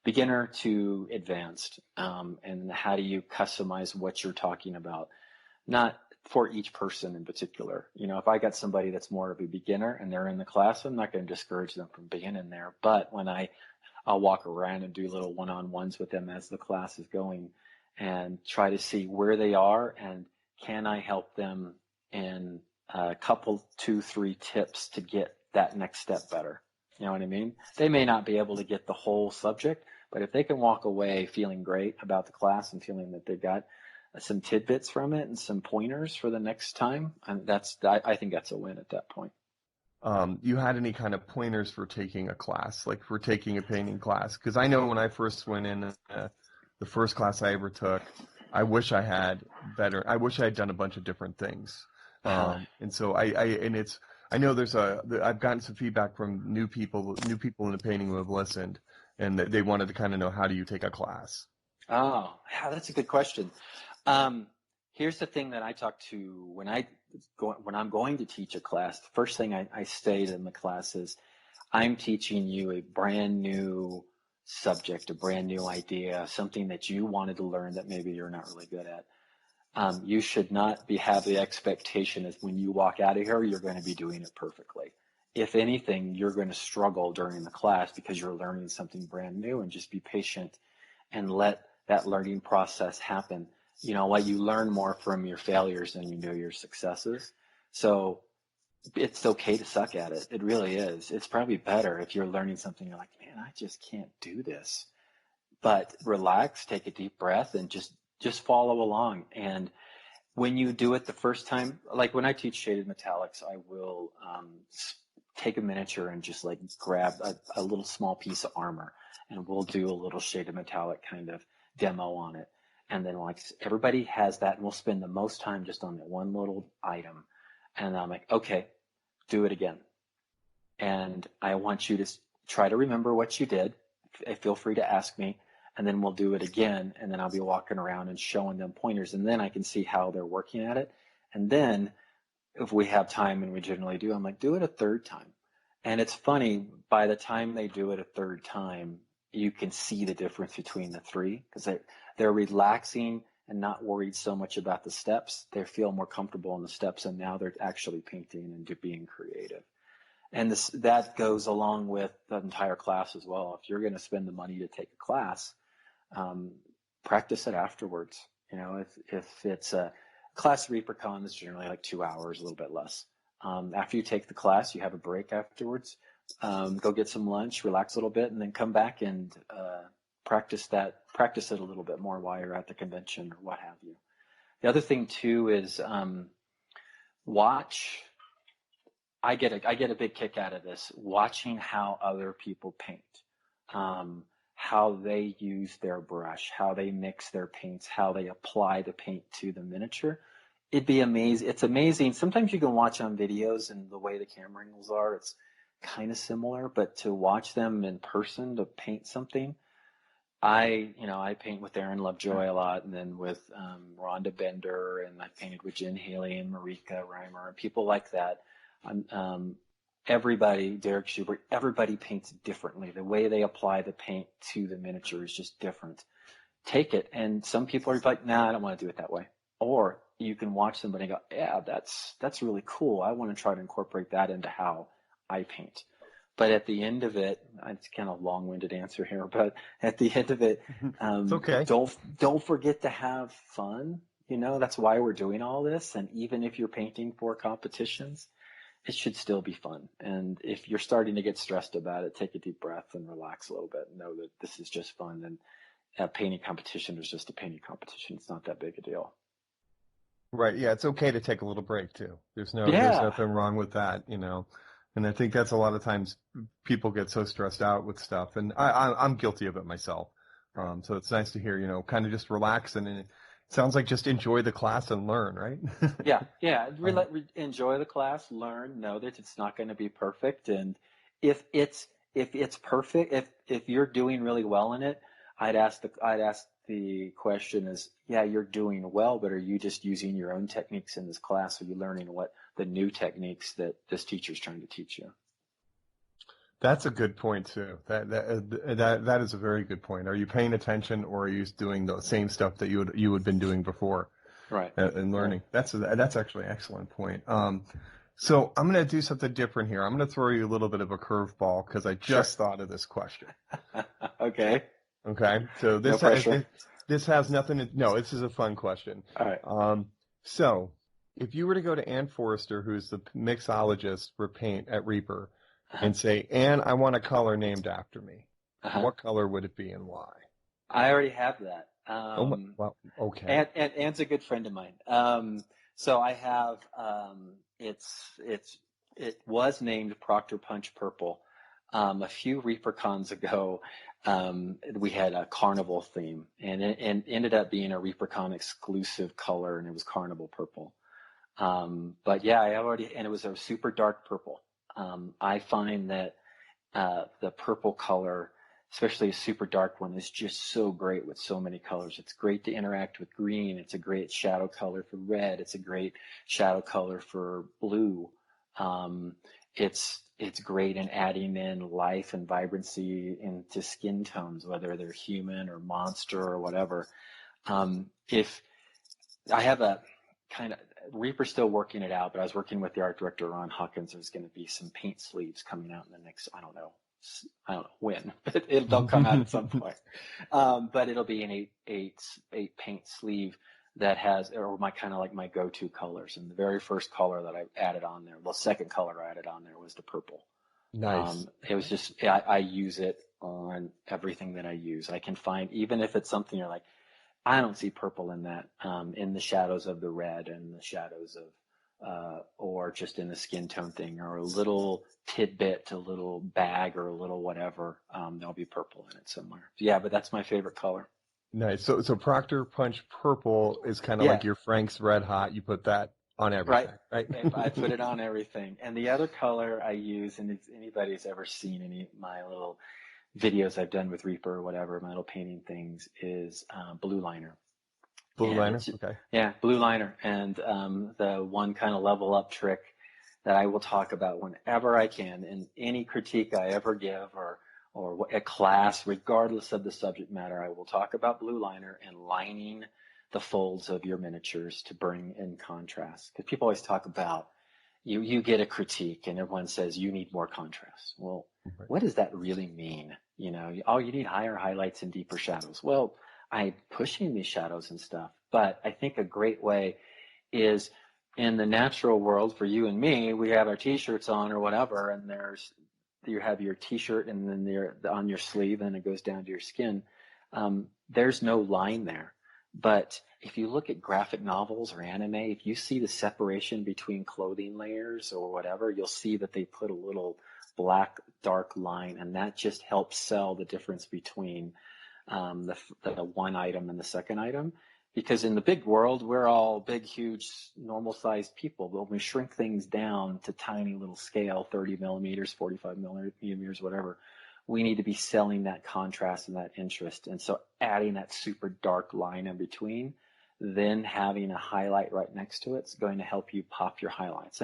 beginner to advanced. And how do you customize what you're talking about? Not for each person in particular. If I got somebody that's more of a beginner and they're in the class, I'm not going to discourage them from being in there. But when I'll walk around and do little one-on-ones with them as the class is going, and try to see where they are and can I help them in a couple, 2, 3 tips to get that next step better. You know what I mean? They may not be able to get the whole subject, but if they can walk away feeling great about the class and feeling that they've got some tidbits from it and some pointers for the next time, and I think that's a win at that point. You had any kind of pointers for taking a class, like for taking a painting class? Because I know when I first went in, the first class I ever took, I wish I had done a bunch of different things. And so I know I've gotten some feedback from new people in the painting who have listened, and they wanted to kind of know, how do you take a class? Oh, yeah, that's a good question. Here's the thing that I talk to when I'm going to teach a class. The first thing I state in the class is, I'm teaching you a brand new subject, a brand new idea, something that you wanted to learn that maybe you're not really good at. You should not have the expectation that when you walk out of here, you're going to be doing it perfectly. if anything, you're going to struggle during the class because you're learning something brand new, and just be patient and let that learning process happen. What you learn more from your failures than you do your successes. So it's okay to suck at it. It really is. It's probably better if you're learning something, you're like, man, I just can't do this. But relax, take a deep breath, and just follow along. And when you do it the first time, like when I teach shaded metallics, I will take a miniature and just like grab a little small piece of armor, and we'll do a little shaded metallic kind of demo on it. And then like everybody has that, and we'll spend the most time just on that one little item. And I'm like, okay, do it again. And I want you to try to remember what you did. Feel free to ask me, and then we'll do it again. And then I'll be walking around and showing them pointers, and then I can see how they're working at it. And then if we have time, and we generally do, I'm like, do it a third time. And it's funny, by the time they do it a third time, you can see the difference between the three, because they're relaxing and not worried so much about the steps. They feel more comfortable in the steps, and now they're actually painting and being creative. And that goes along with the entire class as well. If you're going to spend the money to take a class, practice it afterwards. If it's a class ReaperCon, it's generally like 2 hours, a little bit less. After you take the class, you have a break afterwards. Go get some lunch, relax a little bit, and then come back and practice it a little bit more while you're at the convention or what have you. The other thing too is watch. I get a big kick out of this, watching how other people paint, how they use their brush, how they mix their paints, how they apply the paint to the miniature. It'd be amazing. It's amazing. Sometimes you can watch on videos, and the way the camera angles are, it's kind of similar, but to watch them in person to paint something, I paint with Aaron Lovejoy a lot, and then with Rhonda Bender, and I painted with Jen Haley and Marika Reimer and people like that. Everybody, Derek Schubert, everybody paints differently. The way they apply the paint to the miniature is just different. Take it, and some people are like, nah, I don't want to do it that way. Or you can watch somebody and go, yeah, that's really cool. I want to try to incorporate that into how I paint. But at the end of it, it's kind of a long-winded answer here, but at the end of it, it's okay. Don't forget to have fun. That's why we're doing all this. And even if you're painting for competitions, it should still be fun. And if you're starting to get stressed about it, take a deep breath and relax a little bit. And know that this is just fun. And a painting competition is just a painting competition. It's not that big a deal. Right. Yeah. It's okay to take a little break too. There's nothing wrong with that, And I think that's a lot of times people get so stressed out with stuff, and I'm guilty of it myself. So it's nice to hear, kind of just relax, and it sounds like just enjoy the class and learn, right? Yeah. Enjoy the class, learn, know that it's not going to be perfect, and if it's perfect, if you're doing really well in it, I'd ask the question is, yeah, you're doing well, but are you just using your own techniques in this class? Are you learning what the new techniques that this teacher's trying to teach you? That's a good point too. That is a very good point. Are you paying attention, or are you doing the same stuff that you had been doing before? Right. And learning. Right. That's actually an excellent point. So I'm going to do something different here. I'm going to throw you a little bit of a curveball because I just thought of this question. Okay. So this has nothing to. No, this is a fun question. All right. So if you were to go to Ann Forrester, who's the mixologist for paint at Reaper, and say, Ann, I want a color named after me, what color would it be and why? I already have that. Well, okay. And Ann's a good friend of mine. So I have it was named Proctor Punch Purple. A few ReaperCons ago, we had a carnival theme, and it ended up being a ReaperCon exclusive color, and it was carnival purple. But yeah, and it was a super dark purple. I find that the purple color, especially a super dark one, is just so great with so many colors. It's great to interact with green. It's a great shadow color for red. It's a great shadow color for blue. It's great in adding in life and vibrancy into skin tones, whether they're human or monster or whatever. If I have a Reaper's still working it out, but I was working with the art director, Ron Hawkins. There's going to be some paint sleeves coming out in the next, I don't know when, but they'll come out at some point. But it'll be an eight paint sleeve that has, or my kind of like my go-to colors. And the very first color that I added on there, the second color I added on there was the purple. Nice. It was just, I use it on everything that I use. I can find, even if it's something you're like, I don't see purple in that, in the shadows of the red and the shadows of, or just in the skin tone thing, or a little tidbit, a little bag, or a little whatever, there'll be purple in it somewhere. Yeah, but that's my favorite color. Nice. So Proctor Punch Purple is kind of like your Frank's Red Hot. You put that on everything, right? I put it on everything. And the other color I use, and if anybody's ever seen any of my little videos I've done with Reaper or whatever, my little painting things, is blue liner. Blue liner? Okay. Yeah, blue liner. And the one kind of level up trick that I will talk about whenever I can in any critique I ever give or a class, regardless of the subject matter, I will talk about blue liner and lining the folds of your miniatures to bring in contrast. Because people always talk about, you get a critique and everyone says you need more contrast. Well, what does that really mean? You know, you need higher highlights and deeper shadows. Well, I'm pushing these shadows and stuff, but I think a great way is in the natural world for you and me, we have our t-shirts on or whatever, and you have your t-shirt and then on your sleeve and it goes down to your skin. There's no line there. But if you look at graphic novels or anime, if you see the separation between clothing layers or whatever, you'll see that they put a little black dark line, and that just helps sell the difference between the one item and the second item. Because in the big world, we're all big, huge, normal-sized people. But when we shrink things down to tiny little scale, 30 millimeters, 45 millimeters, whatever, we need to be selling that contrast and that interest. And so adding that super dark line in between, then having a highlight right next to it is going to help you pop your highlights.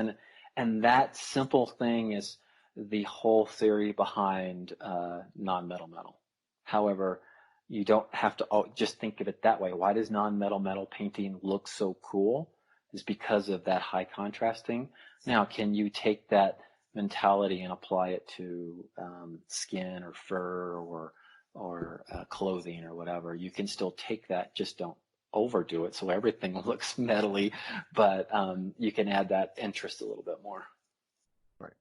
And that simple thing is the whole theory behind non-metal metal. However, you don't have to just think of it that way. Why does non-metal metal painting look so cool? Is because of that high contrasting. Now, can you take that mentality and apply it to skin or fur or clothing or whatever? You can still take that, just don't overdo it so everything looks metally, but you can add that interest a little bit more. Right.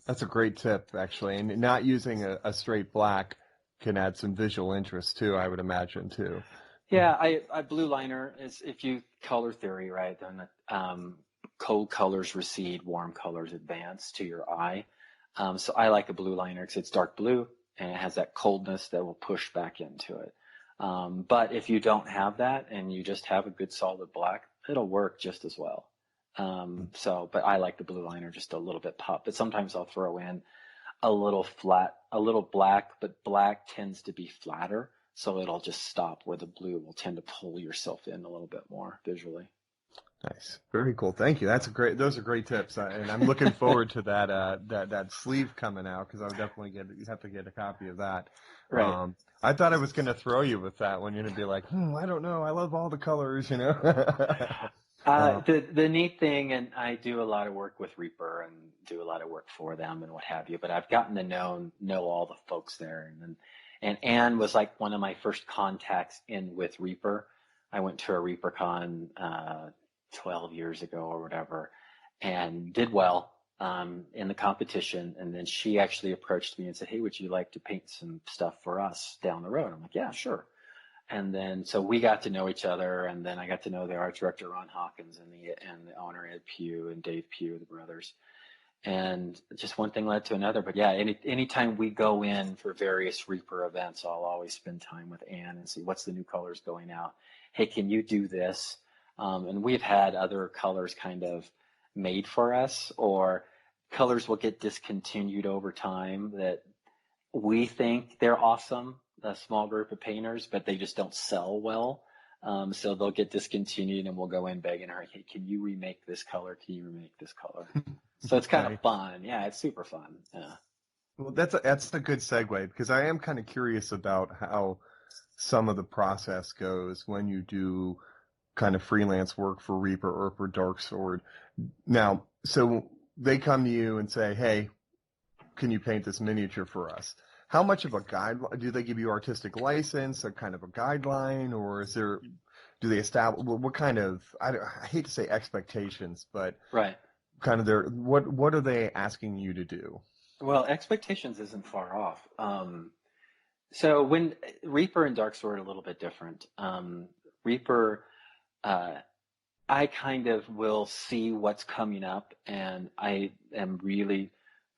That's a great tip, actually. And not using a straight black can add some visual interest too, I would imagine too. Yeah, I blue liner is, if you color theory, right, then cold colors recede, warm colors advance to your eye. So I like a blue liner because it's dark blue and it has that coldness that will push back into it. But if you don't have that and you just have a good solid black, it'll work just as well. But I like the blue liner just a little bit pop. But sometimes I'll throw in a little flat, a little black, but black tends to be flatter. So it'll just stop where the blue will tend to pull yourself in a little bit more visually. Nice. Very cool. Thank you. Those are great tips. And I'm looking forward to that sleeve coming out, because I'll definitely have to get a copy of that. Right. I thought I was going to throw you with that one. You're going to be like, I don't know. I love all the colors, you know? The neat thing, and I do a lot of work with Reaper and do a lot of work for them and what have you, but I've gotten to know all the folks there. And Anne was like one of my first contacts in with Reaper. I went to a ReaperCon 12 years ago or whatever and did well in the competition. And then she actually approached me and said, hey, would you like to paint some stuff for us down the road? I'm like, yeah, sure. And then, so we got to know each other, and then I got to know the art director, Ron Hawkins, and the owner, Ed Pugh, and Dave Pugh, the brothers. And just one thing led to another. But yeah, anytime we go in for various Reaper events, I'll always spend time with Anne and see what's the new colors going out. Hey, can you do this? And we've had other colors kind of made for us, or colors will get discontinued over time that we think they're awesome, a small group of painters, but they just don't sell well. So they'll get discontinued and we'll go in begging her, hey, can you remake this color? Can you remake this color? So it's kind of fun. Yeah, it's super fun. Yeah. Well, that's a good segue, because I am kind of curious about how some of the process goes when you do kind of freelance work for Reaper or for Dark Sword. Now, so they come to you and say, hey, can you paint this miniature for us? How much of a guideline, do they give you artistic license, a kind of a guideline, or do they establish, what kind of, I hate to say expectations, but Right. kind of what are they asking you to do? Well, expectations isn't far off. So when Reaper and Dark Sword are a little bit different. Reaper, I kind of will see what's coming up, and I am really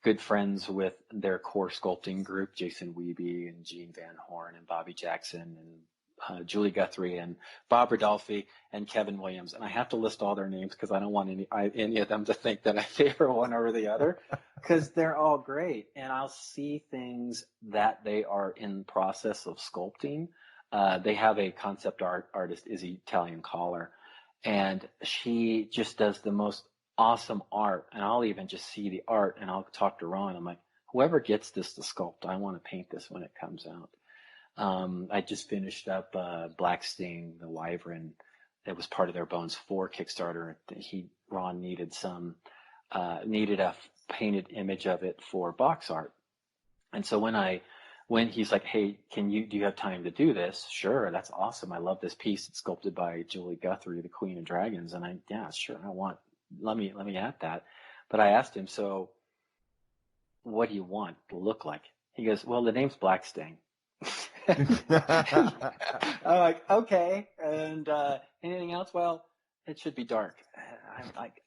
good friends with their core sculpting group, Jason Wiebe and Gene Van Horn and Bobby Jackson and Julie Guthrie and Bob Rodolphe and Kevin Williams. And I have to list all their names because I don't want any of them to think that I favor one over the other, because they're all great. And I'll see things that they are in the process of sculpting. They have a concept artist, Izzy Italian Collar, and she just does the most awesome art. And I'll even just see the art and I'll talk to Ron. I'm like, whoever gets this to sculpt, I want to paint this when it comes out. I just finished up Black Sting, the Wyvern. That was part of their Bones 4 Kickstarter. Ron needed needed a painted image of it for box art. And so when he's like, hey, do you have time to do this? Sure, that's awesome. I love this piece. It's sculpted by Julie Guthrie, the Queen of Dragons. And yeah, sure, let me add that. But I asked him, so what do you want to look like? He goes, well, the name's Black Sting. I'm like, okay. And anything else? Well, it should be dark. I'm like,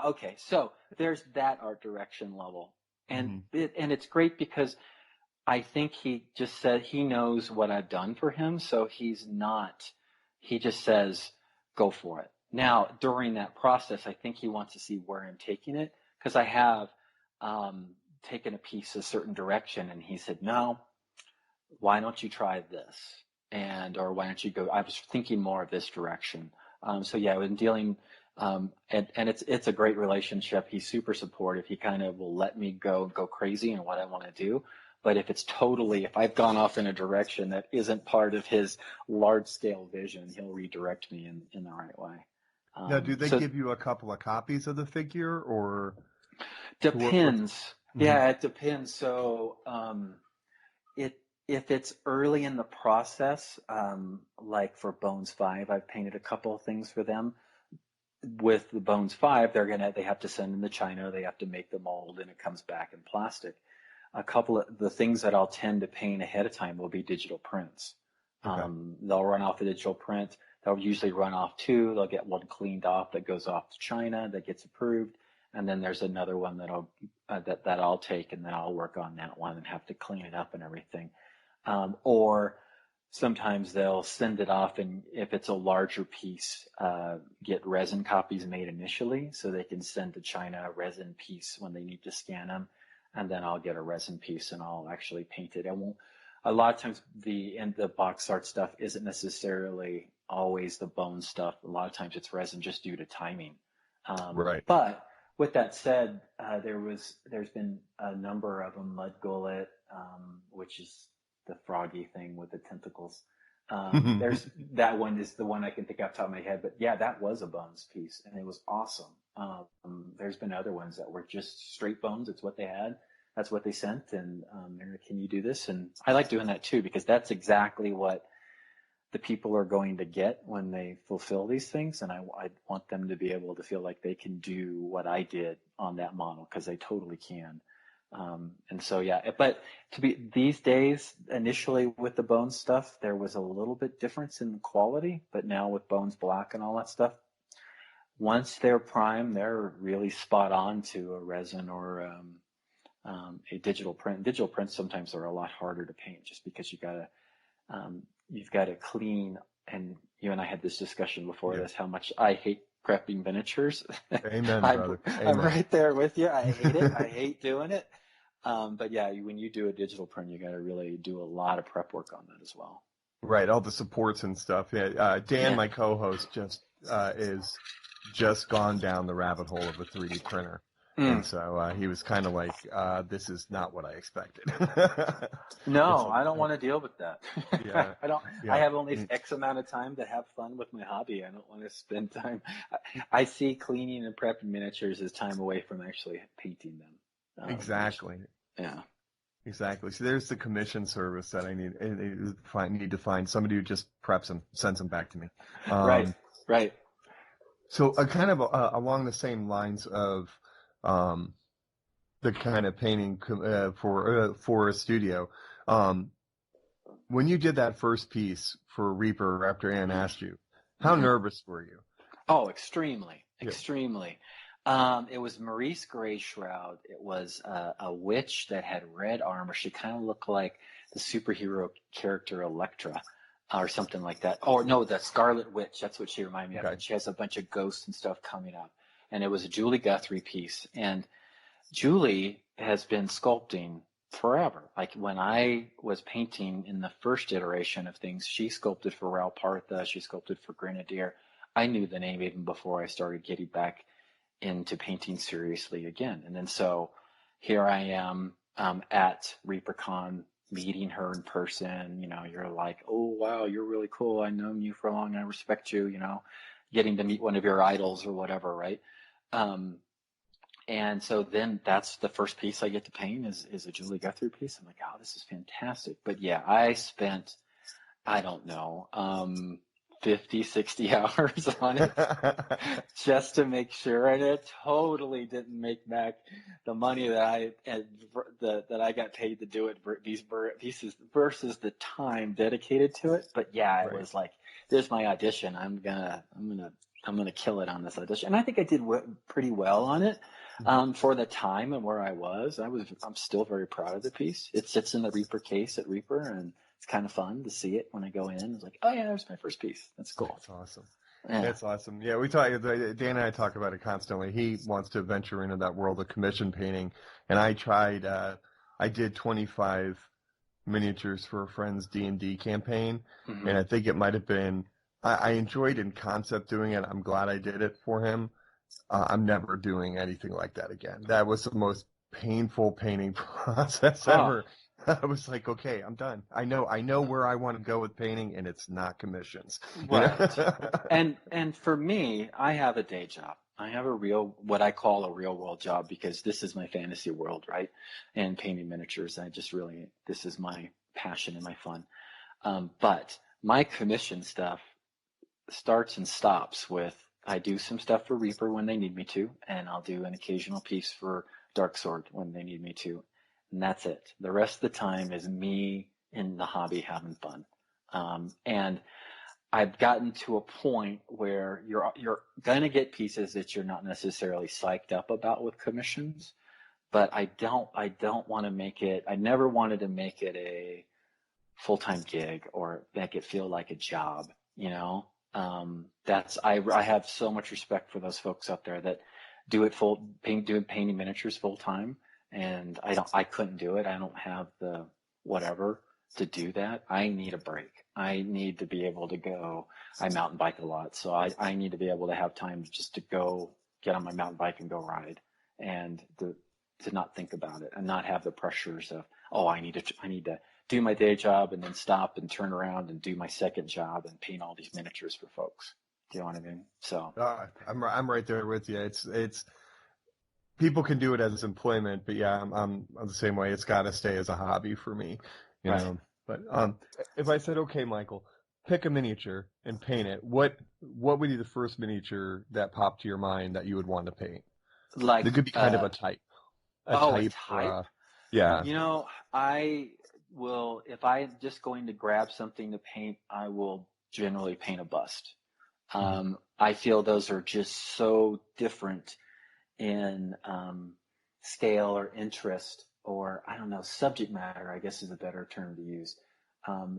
okay. So there's that art direction level. And it's great because I think he just said he knows what I've done for him. So he just says, go for it. Now, during that process, I think he wants to see where I'm taking it, because I have taken a piece a certain direction, and he said, no, why don't you try this? Or why don't you go, I was thinking more of this direction. So yeah, when dealing, and it's a great relationship. He's super supportive. He kind of will let me go crazy in what I want to do. But if I've gone off in a direction that isn't part of his large scale vision, he'll redirect me in the right way. Now, do they give you a couple of copies of the figure, or? Depends. Yeah, it depends. So, if it's early in the process, like for Bones 5, I've painted a couple of things for them. With the Bones 5, they have to send in the China, they have to make the mold, and it comes back in plastic. A couple of the things that I'll tend to paint ahead of time will be digital prints. Okay. They'll run off a digital print. They'll usually run off 2. They'll get one cleaned off that goes off to China that gets approved. And then there's another one that I'll take, and then I'll work on that one and have to clean it up and everything. Or sometimes they'll send it off, and if it's a larger piece, get resin copies made initially so they can send to China a resin piece when they need to scan them. And then I'll get a resin piece and I'll actually paint it. A lot of times the box art stuff isn't necessarily always the bone stuff. A lot of times it's resin just due to timing. Right. But with that said, there's been a number of them. Mud Gullet, which is the froggy thing with the tentacles. There's that one is the one I can think off the top of my head. But yeah, that was a bones piece, and it was awesome. There's been other ones that were just straight bones. It's what they had. That's what they sent. And can you do this? And I like doing that too, because that's exactly what the people are going to get when they fulfill these things. And I want them to be able to feel like they can do what I did on that model, because they totally can. And so, yeah, but these days, initially with the Bones stuff, there was a little bit difference in the quality, but now with Bones Black and all that stuff, once they're prime, they're really spot on to a resin or a digital print. Digital prints sometimes are a lot harder to paint, just because you've got to clean. And you and I had this discussion before this, how much I hate prepping miniatures. Amen, brother. Amen. I'm right there with you. I hate it. I hate doing it. But yeah, when you do a digital print, you got to really do a lot of prep work on that as well. Right, all the supports and stuff. Yeah, Dan, my co-host, is just gone down the rabbit hole of a 3D printer. And so he was kind of like, this is not what I expected. No, so, I don't want to deal with that. Yeah. I have only X amount of time to have fun with my hobby. I don't want to spend time. I see cleaning and prepping miniatures as time away from actually painting them. Exactly. Yeah. Exactly. So there's the commission service that I need to find somebody who just preps them, sends them back to me. Right. So kind of along the same lines of the kind of painting for a studio. When you did that first piece for Reaper after Ann asked you, how nervous were you? Oh, extremely. It was Maurice Greyshroud. It was a witch that had red armor. She kind of looked like the superhero character Elektra or something like that. Oh, no, the Scarlet Witch. That's what she reminded me of. And she has a bunch of ghosts and stuff coming up. And it was a Julie Guthrie piece. And Julie has been sculpting forever. Like when I was painting in the first iteration of things, she sculpted for Raoul Partha. She sculpted for Grenadier. I knew the name even before I started getting back into painting seriously again. And then so here I am at ReaperCon meeting her in person. You're like, oh, wow, you're really cool. I've known you for long. I respect you, getting to meet one of your idols or whatever, right? And so then that's the first piece I get to paint is a Julie Guthrie piece. I'm like, oh, this is fantastic. But yeah, I spent, I don't know, 50, 60 hours on it just to make sure. And it totally didn't make back the money that I got paid to do it, these pieces versus the time dedicated to it. But yeah, it was like, there's my audition. I'm gonna kill it on this audition. And I think I did pretty well on it. For the time and where I was, I'm still very proud of the piece. It sits in the Reaper case at Reaper, and it's kind of fun to see it when I go in. It's like, oh yeah, there's my first piece. That's cool. That's awesome. Yeah. That's awesome. Yeah, Dan and I talk about it constantly. He wants to venture into that world of commission painting, and I tried. I did 25 miniatures for a friend's D&D campaign, and I think it might have been. I enjoyed in concept doing it. I'm glad I did it for him. I'm never doing anything like that again. That was the most painful painting process ever. I was like, okay, I'm done. I know where I want to go with painting, and it's not commissions. Right. And for me, I have a day job. I have what I call a real world job, because this is my fantasy world, right? And painting miniatures, this is my passion and my fun. But my commission stuff starts and stops with, I do some stuff for Reaper when they need me to, and I'll do an occasional piece for Dark Sword when they need me to. And that's it. The rest of the time is me in the hobby having fun. And I've gotten to a point where you're going to get pieces that you're not necessarily psyched up about with commissions, but I don't want to make it, I never wanted to make it a full-time gig or make it feel like a job, I have so much respect for those folks out there that do painting miniatures full time. And I couldn't do it. I don't have the whatever to do that. I need a break. I need to be able to go. I mountain bike a lot. So I need to be able to have time just to go get on my mountain bike and go ride, and to not think about it and not have the pressures of, oh, I need to do my day job and then stop and turn around and do my second job and paint all these miniatures for folks. Do you know what I mean? So I'm right there with you. It's people can do it as employment, but yeah, I'm the same way. It's got to stay as a hobby for me, you know. But if I said, okay, Michael, pick a miniature and paint it, what would be the first miniature that popped to your mind that you would want to paint? Like it could be kind of a type. A type? Yeah. I will, if I'm just going to grab something to paint, I will generally paint a bust. I feel those are just so different in scale or interest, or I don't know, subject matter, I guess is a better term to use,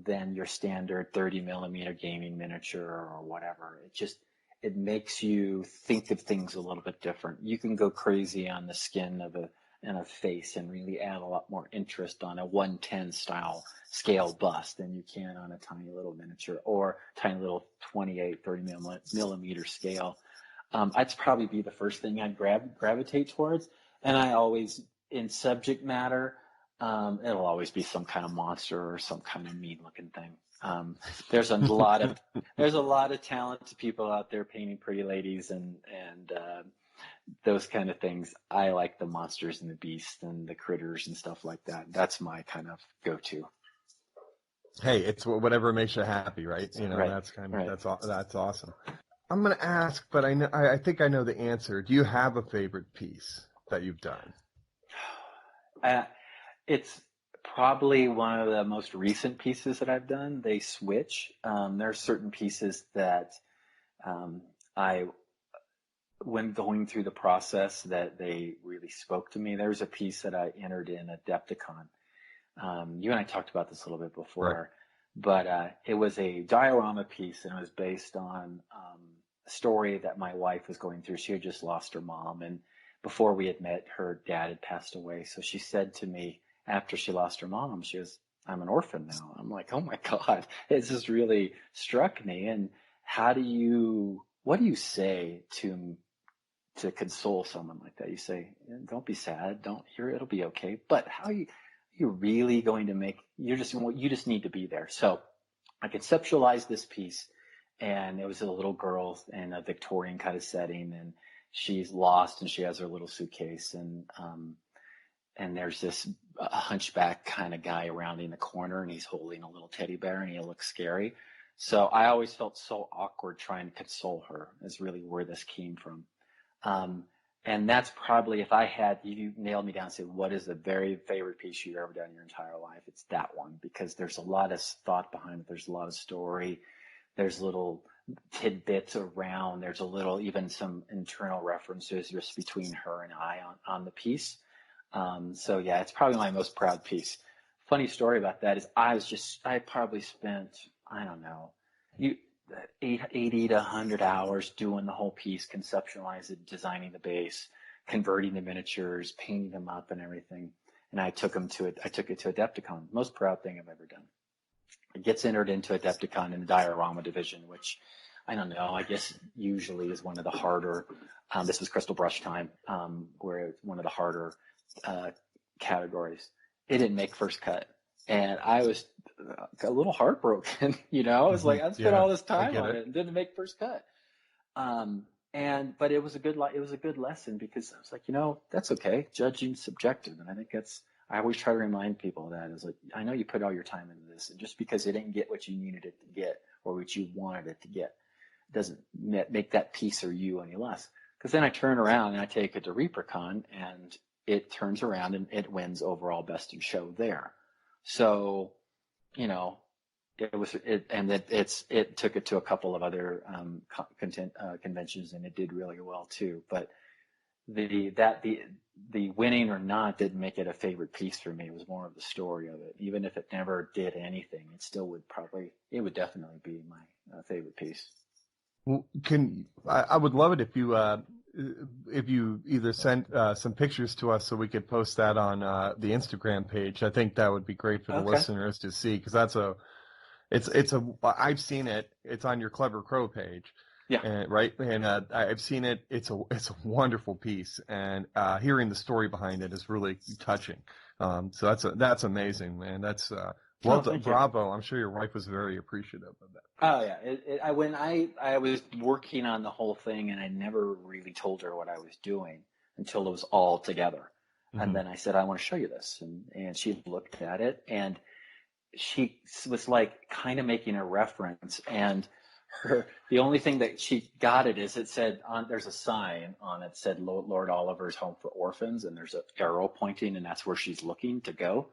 than your standard 30 millimeter gaming miniature or whatever. It makes you think of things a little bit different. You can go crazy on the skin of a face and really add a lot more interest on a 110 style scale bust than you can on a tiny little miniature or tiny little 28, 30 millimeter scale. That's probably be the first thing I'd gravitate towards. And I always, in subject matter, it'll always be some kind of monster or some kind of mean looking thing. There's a lot of talented people out there painting pretty ladies and those kind of things. I like the monsters and the beasts and the critters and stuff like that. That's my kind of go-to. Hey, it's whatever makes you happy, right? Right. That's kind of Right. that's awesome. I'm gonna ask, but I think I know the answer. Do you have a favorite piece that you've done? It's probably one of the most recent pieces that I've done. They switch. There are certain pieces that when going through the process, that they really spoke to me. There's a piece that I entered in Adepticon. You and I talked about this a little bit before, right. But it was a diorama piece, and it was based on a story that my wife was going through. She had just lost her mom, and before we had met, her dad had passed away. So she said to me after she lost her mom, she goes, "I'm an orphan now." I'm like, oh my God, it just really struck me. And what do you say to console someone like that? You say, "Don't be sad. It'll be okay." But how you're really going to you just need to be there. So I conceptualized this piece, and it was a little girl in a Victorian kind of setting, and she's lost, and she has her little suitcase, and there's this hunchback kind of guy around in the corner, and he's holding a little teddy bear, and he looks scary. So I always felt so awkward trying to console her, is really where this came from. And that's probably, if you nailed me down and said, what is the very favorite piece you've ever done in your entire life? It's that one, because there's a lot of thought behind it. There's a lot of story. There's little tidbits around. There's even some internal references just between her and I on the piece. So yeah, it's probably my most proud piece. Funny story about that is I probably spent, I don't know, 80 to 100 hours doing the whole piece, conceptualizing it, designing the base, converting the miniatures, painting them up and everything. And I took it to Adepticon. Most proud thing I've ever done. It gets entered into Adepticon in the diorama division, which I don't know, I guess usually is one of the harder, this was Crystal Brush time, where it's one of the harder categories. It didn't make first cut. And I was a little heartbroken, I was like, I spent all this time on it and didn't make first cut. But it was a good lesson, because I was like, that's okay. Judging's subjective. And I think I always try to remind people that is like, I know you put all your time into this, and just because it didn't get what you needed it to get or what you wanted it to get, doesn't make that piece or you any less. Because then I turn around and I take it to ReaperCon, and it turns around and it wins overall best in show there. So, it took it to a couple of other conventions, and it did really well too. But the winning or not didn't make it a favorite piece for me. It was more of the story of it. Even if it never did anything, it would definitely be my favorite piece. Well, I would love it if you either sent some pictures to us so we could post that on the Instagram page. I think that would be great for the listeners to see, because I've seen it. It's on your Clever Crow page. Yeah. And, right. And I've seen it. It's a wonderful piece, and hearing the story behind it is really touching. So that's amazing, man. That's well done. Bravo. I'm sure your wife was very appreciative of that. Oh yeah. When I was working on the whole thing, and I never really told her what I was doing until it was all together. Mm-hmm. And then I said, I want to show you this. And she looked at it, and she was like kind of making a reference, and the only thing that she got it is it said there's a sign on it said Lord Oliver's Home for Orphans, and there's an arrow pointing, and that's where she's looking to go.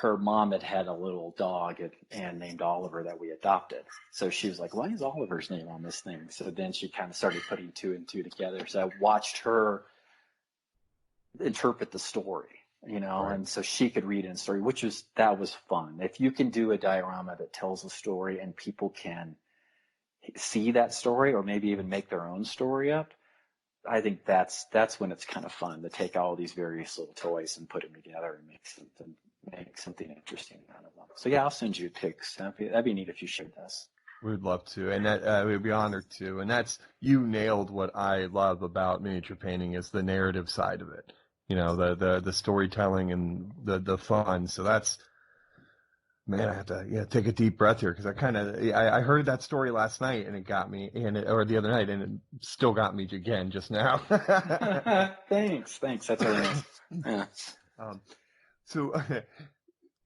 Her mom had a little dog and named Oliver that we adopted. So she was like, why is Oliver's name on this thing? So then she kind of started putting two and two together. So I watched her interpret the story, right. And so she could read in story, that was fun. If you can do a diorama that tells a story and people can see that story, or maybe even make their own story up, I think that's when it's kind of fun to take all these various little toys and put them together and make something interesting out of them. So yeah, I'll send you pics. That'd be neat if you shared this. We'd love to, and that we'd be honored to. And you nailed what I love about miniature painting is the narrative side of it. You know, the storytelling and the fun. So man, I have to take a deep breath here because I heard that story last night and it got me, or the other night, and it still got me again just now. Thanks. That's really nice. Yeah. So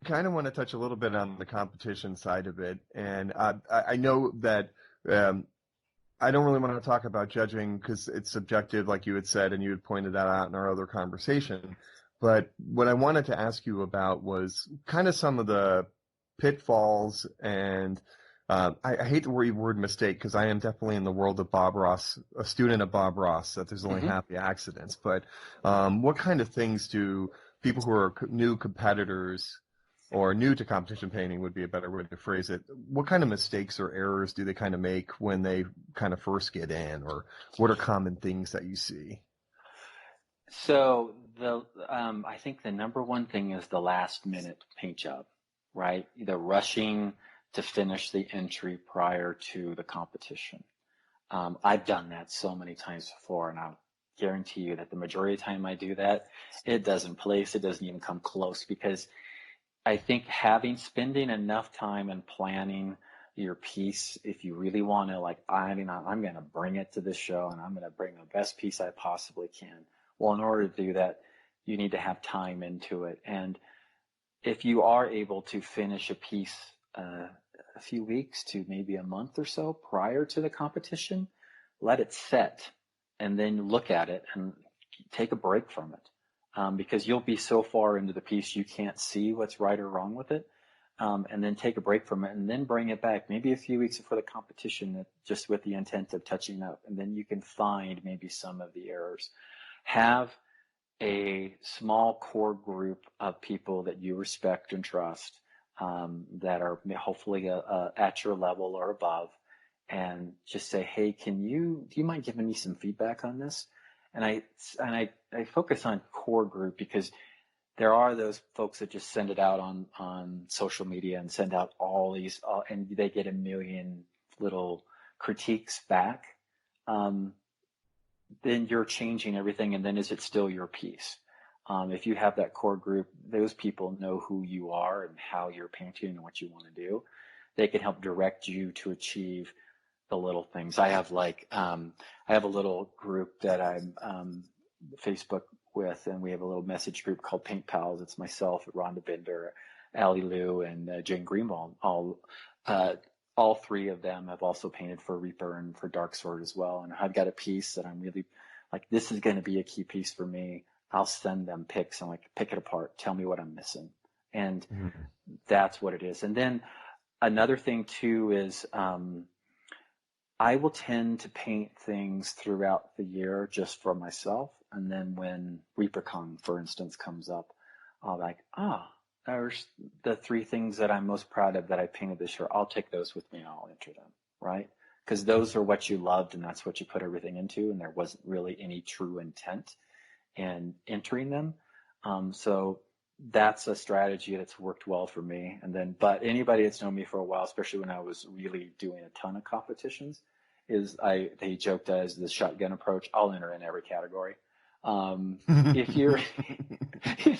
kind of want to touch a little bit on the competition side of it, and I know that I don't really want to talk about judging because it's subjective, like you had said, and you had pointed that out in our other conversation. But what I wanted to ask you about was kind of some of the pitfalls, and I hate the word mistake because I am definitely in the world of Bob Ross, a student of Bob Ross, that there's only happy accidents. But what kind of things do people who are new competitors or new to competition painting would be a better way to phrase it. What kind of mistakes or errors do they kind of make when they kind of first get in, or what are common things that you see? So I think the number one thing is the last minute paint job, right? The rushing to finish the entry prior to the competition. I've done that so many times before, and I'll guarantee you that the majority of the time I do that, it doesn't place. It doesn't even come close, because I think spending enough time and planning your piece, if you really want to, like, I'm going to bring it to this show and I'm going to bring the best piece I possibly can. Well, in order to do that, you need to have time into it. And if you are able to finish a piece a few weeks to maybe a month or so prior to the competition, let it set and then look at it and take a break from it. Because you'll be so far into the piece you can't see what's right or wrong with it, and then take a break from it and then bring it back maybe a few weeks before the competition, just with the intent of touching up, and then you can find maybe some of the errors. Have a small core group of people that you respect and trust, that are hopefully at your level or above, and just say, hey, do you mind giving me some feedback on this? And I focus on core group because there are those folks that just send it out on social media and send out all these, and they get a million little critiques back. Then you're changing everything, and then is it still your piece? If you have that core group, those people know who you are and how you're painting and what you want to do. They can help direct you to achieve the little things. I have a little group that I'm Facebook with, and we have a little message group called Paint Pals. It's myself, Rhonda Bender, Allie Lou, and Jane Greenwald. All three of them have also painted for Reaper and for Dark Sword as well. And I've got a piece that I'm really like, this is going to be a key piece for me. I'll send them pics. I'm like, pick it apart. Tell me what I'm missing. And that's what it is. And then another thing too is, I will tend to paint things throughout the year just for myself. And then when ReaperCon, for instance, comes up, I'll be like, there's the three things that I'm most proud of that I painted this year. I'll take those with me and I'll enter them, right? Because those are what you loved and that's what you put everything into. And there wasn't really any true intent in entering them. So that's a strategy that's worked well for me. And then, but anybody that's known me for a while, especially when I was really doing a ton of competitions, they joked as the shotgun approach. I'll enter in every category. If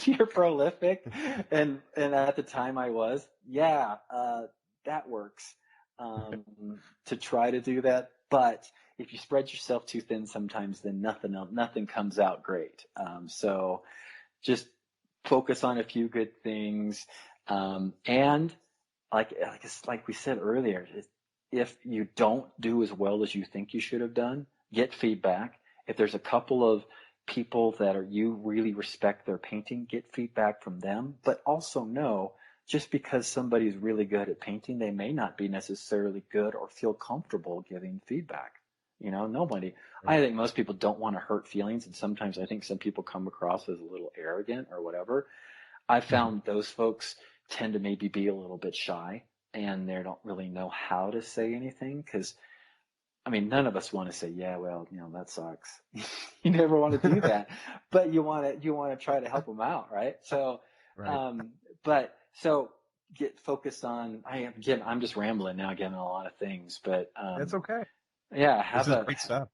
you're prolific, and at the time I was, that works, to try to do that. But if you spread yourself too thin sometimes, then nothing comes out great. So just focus on a few good things. And like we said earlier, if you don't do as well as you think you should have done, get feedback. If there's a couple of people that you really respect their painting, get feedback from them. But also know, just because somebody's really good at painting, they may not be necessarily good or feel comfortable giving feedback. I think most people don't want to hurt feelings, and sometimes I think some people come across as a little arrogant or whatever. I found those folks tend to maybe be a little bit shy, and they don't really know how to say anything, because none of us want to say, that sucks. You never want to do that, but you want to try to help them out, right? So, right. So get focused on, I'm just rambling now, getting a lot of things, but, That's okay. yeah, This is great stuff.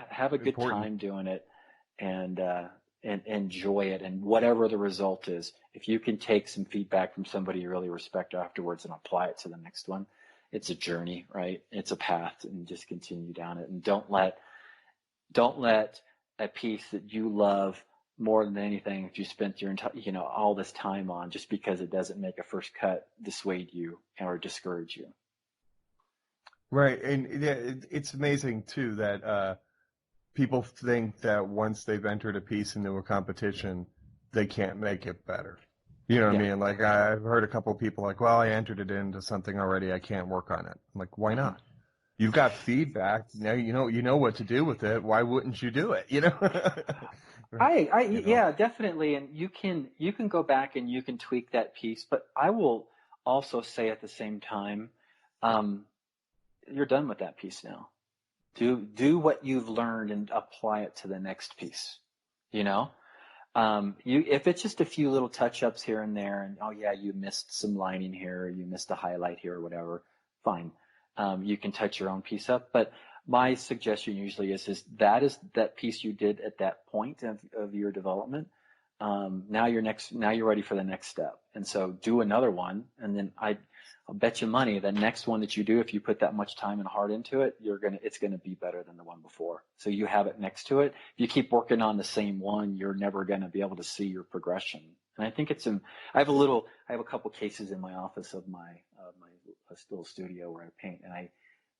have a good Important. time doing it, and enjoy it. And whatever the result is, if you can take some feedback from somebody you really respect afterwards and apply it to the next one, it's a journey, right? It's a path, and just continue down it. And don't let a piece that you love more than anything that you spent your entire, all this time on, just because it doesn't make a first cut, dissuade you or discourage you. Right. And it's amazing too that people think that once they've entered a piece into a competition, they can't make it better. You know what I mean? Like I've heard a couple of people like, well, I entered it into something already, I can't work on it. I'm like, why not? You've got feedback. Now you know what to do with it. Why wouldn't you do it? Yeah, definitely. And you can go back and you can tweak that piece, but I will also say at the same time, you're done with that piece now. Do what you've learned and apply it to the next piece. If it's just a few little touch-ups here and there, and you missed some lining here, or you missed a highlight here, or whatever, fine. You can touch your own piece up. But my suggestion usually is that piece you did at that point of your development. Now you're ready for the next step, and so do another one, and then I'll bet you money the next one that you do, if you put that much time and heart into it, it's gonna be better than the one before. So you have it next to it. If you keep working on the same one, you're never gonna be able to see your progression. And I think I have a couple cases in my office of my little studio where I paint, and I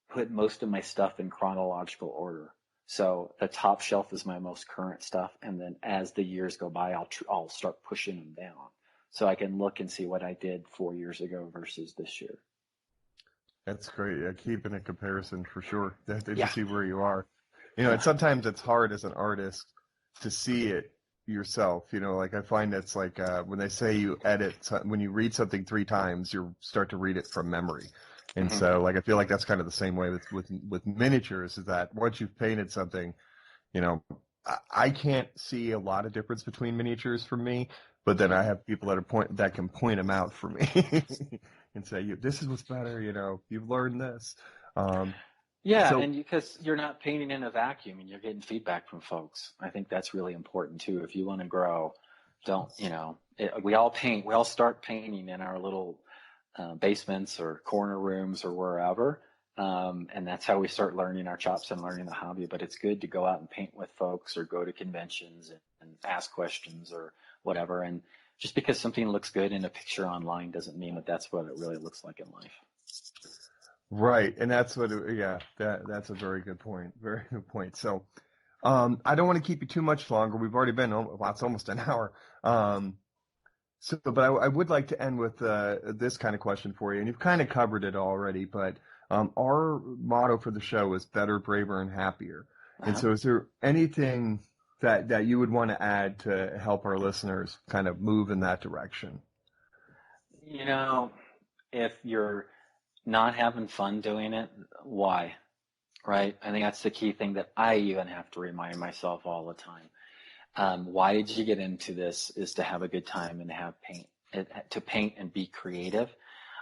put most of my stuff in chronological order. So the top shelf is my most current stuff, and then as the years go by, I'll start pushing them down, so I can look and see what I did 4 years ago versus this year. That's great. Yeah, keeping a comparison for sure. To see where you are. And sometimes it's hard as an artist to see it yourself. Like I find it's like when they say you when you read something 3 times, you start to read it from memory. And so like I feel like that's kind of the same way with miniatures, is that once you've painted something, I can't see a lot of difference between miniatures for me. But then I have people that can point them out for me and say, this is what's better, you've learned this. And because you're not painting in a vacuum and you're getting feedback from folks. I think that's really important too. If you want to grow, we all start painting in our little basements or corner rooms or wherever. And that's how we start learning our chops and learning the hobby. But it's good to go out and paint with folks or go to conventions and ask questions or whatever. And just because something looks good in a picture online doesn't mean that that's what it really looks like in life. Right. And that's that's a very good point. Very good point. So I don't want to keep you too much longer. We've already been, it's almost an hour. But I would like to end with this kind of question for you. And you've kind of covered it already, but our motto for the show is better, braver, and happier. And so is there anything that you would want to add to help our listeners kind of move in that direction? If you're not having fun doing it, why? Right? I think that's the key thing that I even have to remind myself all the time. Why did you get into this? Is to have a good time and to paint and be creative.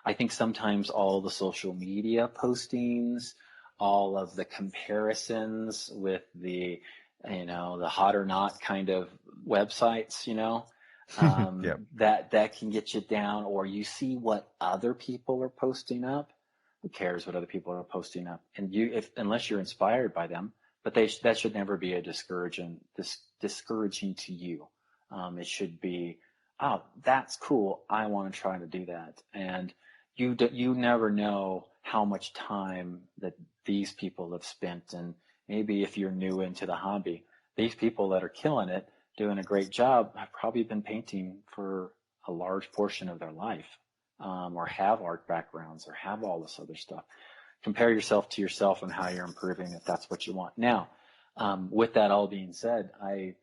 I think sometimes all the social media postings, all of the comparisons with the hot or not kind of websites, that can get you down, or you see what other people are posting up. Who cares what other people are posting up? And unless you're inspired by them, but that should never be a discouraging to you. It should be, oh, that's cool. I want to try to do that. And you never know how much time that these people have spent. And maybe if you're new into the hobby, these people that are killing it, doing a great job, have probably been painting for a large portion of their life, or have art backgrounds, or have all this other stuff. Compare yourself to yourself and how you're improving, if that's what you want. Now, with that all being said, I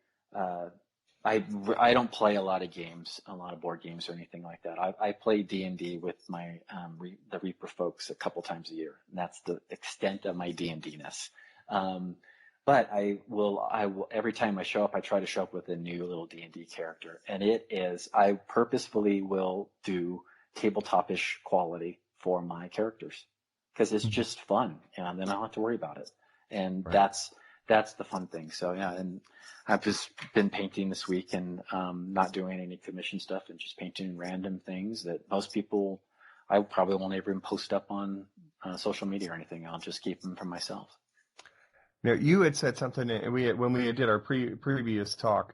don't play a lot of board games or anything like that. I play D&D with my the Reaper folks a couple times a year, and that's the extent of my D&D-ness. But I will every time I show up, I try to show up with a new little D&D character, and I purposefully will do tabletop-ish quality for my characters, because it's just fun, and then I don't have to worry about it. And Right. that's the fun thing. So yeah, and I've just been painting this week and not doing any commission stuff and just painting random things that most people, I probably won't even post up on social media or anything. I'll just keep them for myself. Now, you had said something, when we did our previous talk,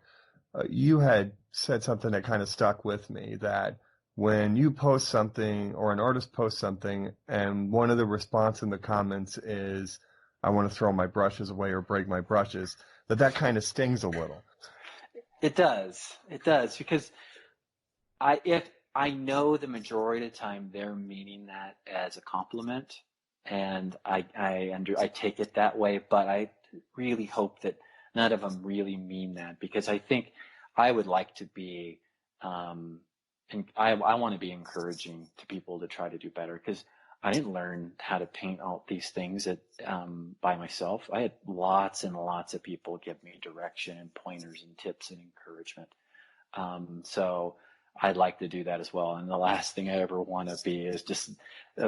you had said something that kind of stuck with me, that when you post something or an artist posts something and one of the response in the comments is, I want to throw my brushes away or break my brushes, that kind of stings a little. It does, because if I know the majority of the time they're meaning that as a compliment, and I take it that way, but I really hope that none of them really mean that, because I think I would like to be, and I want to be encouraging to people to try to do better, because I didn't learn how to paint all these things by myself. I had lots and lots of people give me direction and pointers and tips and encouragement. So I'd like to do that as well. And the last thing I ever want to be is just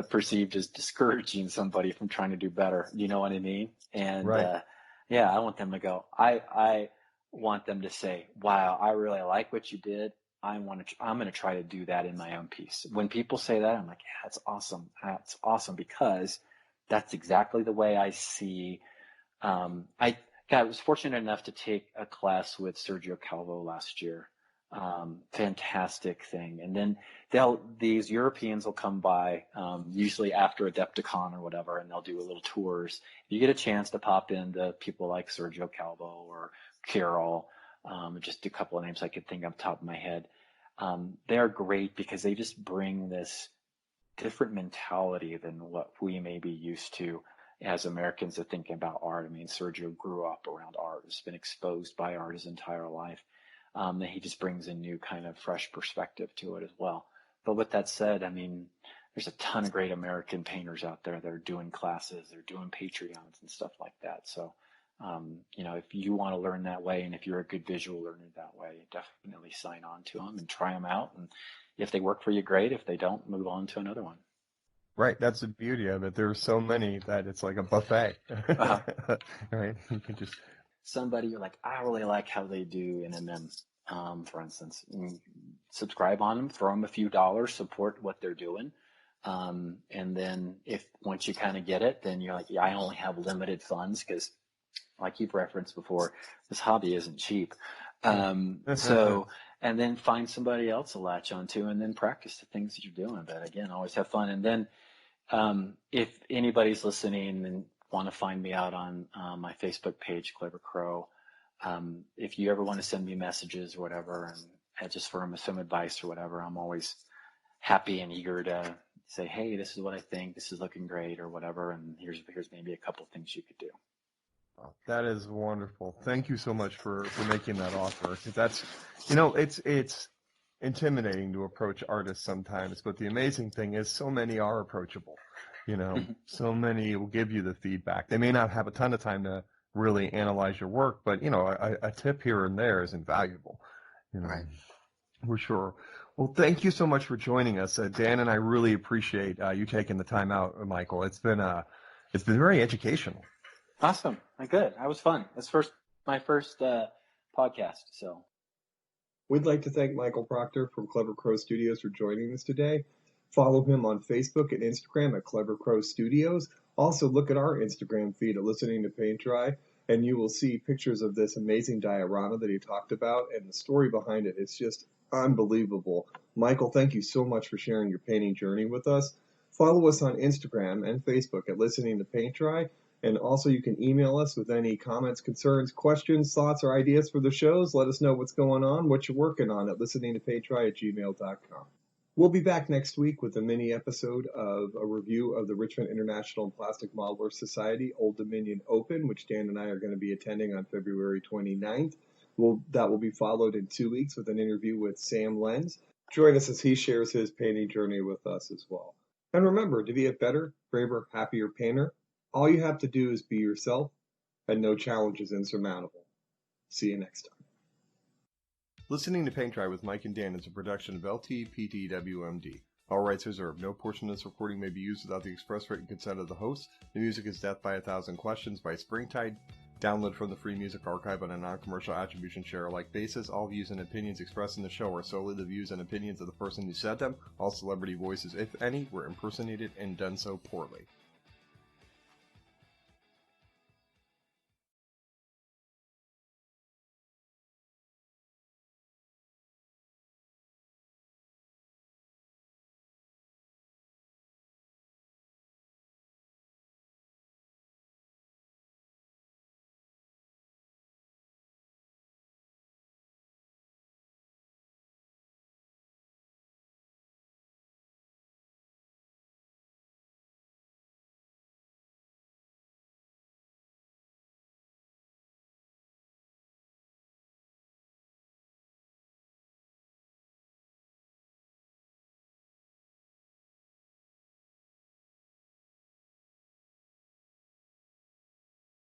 perceived as discouraging somebody from trying to do better. You know what I mean? And right. yeah, I want them to go. I want them to say, "Wow, I really like what you did. I'm going to try to do that in my own piece." When people say that, I'm like, "Yeah, that's awesome. That's awesome," because that's exactly the way I see. I was fortunate enough to take a class with Sergio Calvo last year. Fantastic thing. And then these Europeans will come by, usually after Adepticon or whatever, and they'll do a little tours. You get a chance to pop into people like Sergio Calvo or Carol, just a couple of names I could think off the top of my head. They're great because they just bring this different mentality than what we may be used to as Americans of thinking about art. I mean, Sergio grew up around art, has been exposed by art his entire life. And he just brings a new kind of fresh perspective to it as well. But with that said, I mean, there's a ton of great American painters out there that are doing classes, they're doing Patreons and stuff like that. So, if you want to learn that way, and if you're a good visual learner that way, definitely sign on to them and try them out. And if they work for you, great. If they don't, move on to another one. Right. That's the beauty of it. There's so many that it's like a buffet. Uh-huh. Right. You can just. Somebody you're like, I really like how they do NMM, for instance. Subscribe on them, throw them a few dollars, support what they're doing. And then once you kind of get it, then you're like, yeah, I only have limited funds, because like you've referenced before, this hobby isn't cheap. So, and then find somebody else to latch onto and then practice the things that you're doing. But again, always have fun. And then if anybody's listening and want to find me out on my Facebook page, Clever Crow, if you ever want to send me messages or whatever, and just for some advice or whatever, I'm always happy and eager to say, hey, this is what I think, this is looking great or whatever, and here's maybe a couple of things you could do. That is wonderful. Thank you so much for making that offer. That's, it's intimidating to approach artists sometimes, but the amazing thing is so many are approachable. So many will give you the feedback. They may not have a ton of time to really analyze your work, but a tip here and there is invaluable. Right. For sure. Well, thank you so much for joining us, Dan, and I really appreciate you taking the time out, Michael. It's been very educational. Awesome. Good. That was fun. That's my first podcast. So we'd like to thank Michael Proctor from Clever Crow Studios for joining us today. Follow him on Facebook and Instagram at Clever Crow Studios. Also, look at our Instagram feed at Listening to Paint Dry, and you will see pictures of this amazing diorama that he talked about, and the story behind it. It's just unbelievable. Michael, thank you so much for sharing your painting journey with us. Follow us on Instagram and Facebook at Listening to Paint Dry, and also you can email us with any comments, concerns, questions, thoughts, or ideas for the shows. Let us know what's going on, what you're working on at listeningtopaintdry@gmail.com. We'll be back next week with a mini episode of a review of the Richmond International and Plastic Modeler Society Old Dominion Open, which Dan and I are going to be attending on February 29th. That will be followed in 2 weeks with an interview with Sam Lenz. Join us as he shares his painting journey with us as well. And remember, to be a better, braver, happier painter, all you have to do is be yourself, and no challenge is insurmountable. See you next time. Listening to Paint Dry with Mike and Dan is a production of LTPTWMD. All rights reserved. No portion of this recording may be used without the express written consent of the host. The music is Death by a Thousand Questions by Springtide. Download from the Free Music Archive on a non-commercial attribution share-alike basis. All views and opinions expressed in the show are solely the views and opinions of the person who said them. All celebrity voices, if any, were impersonated and done so poorly.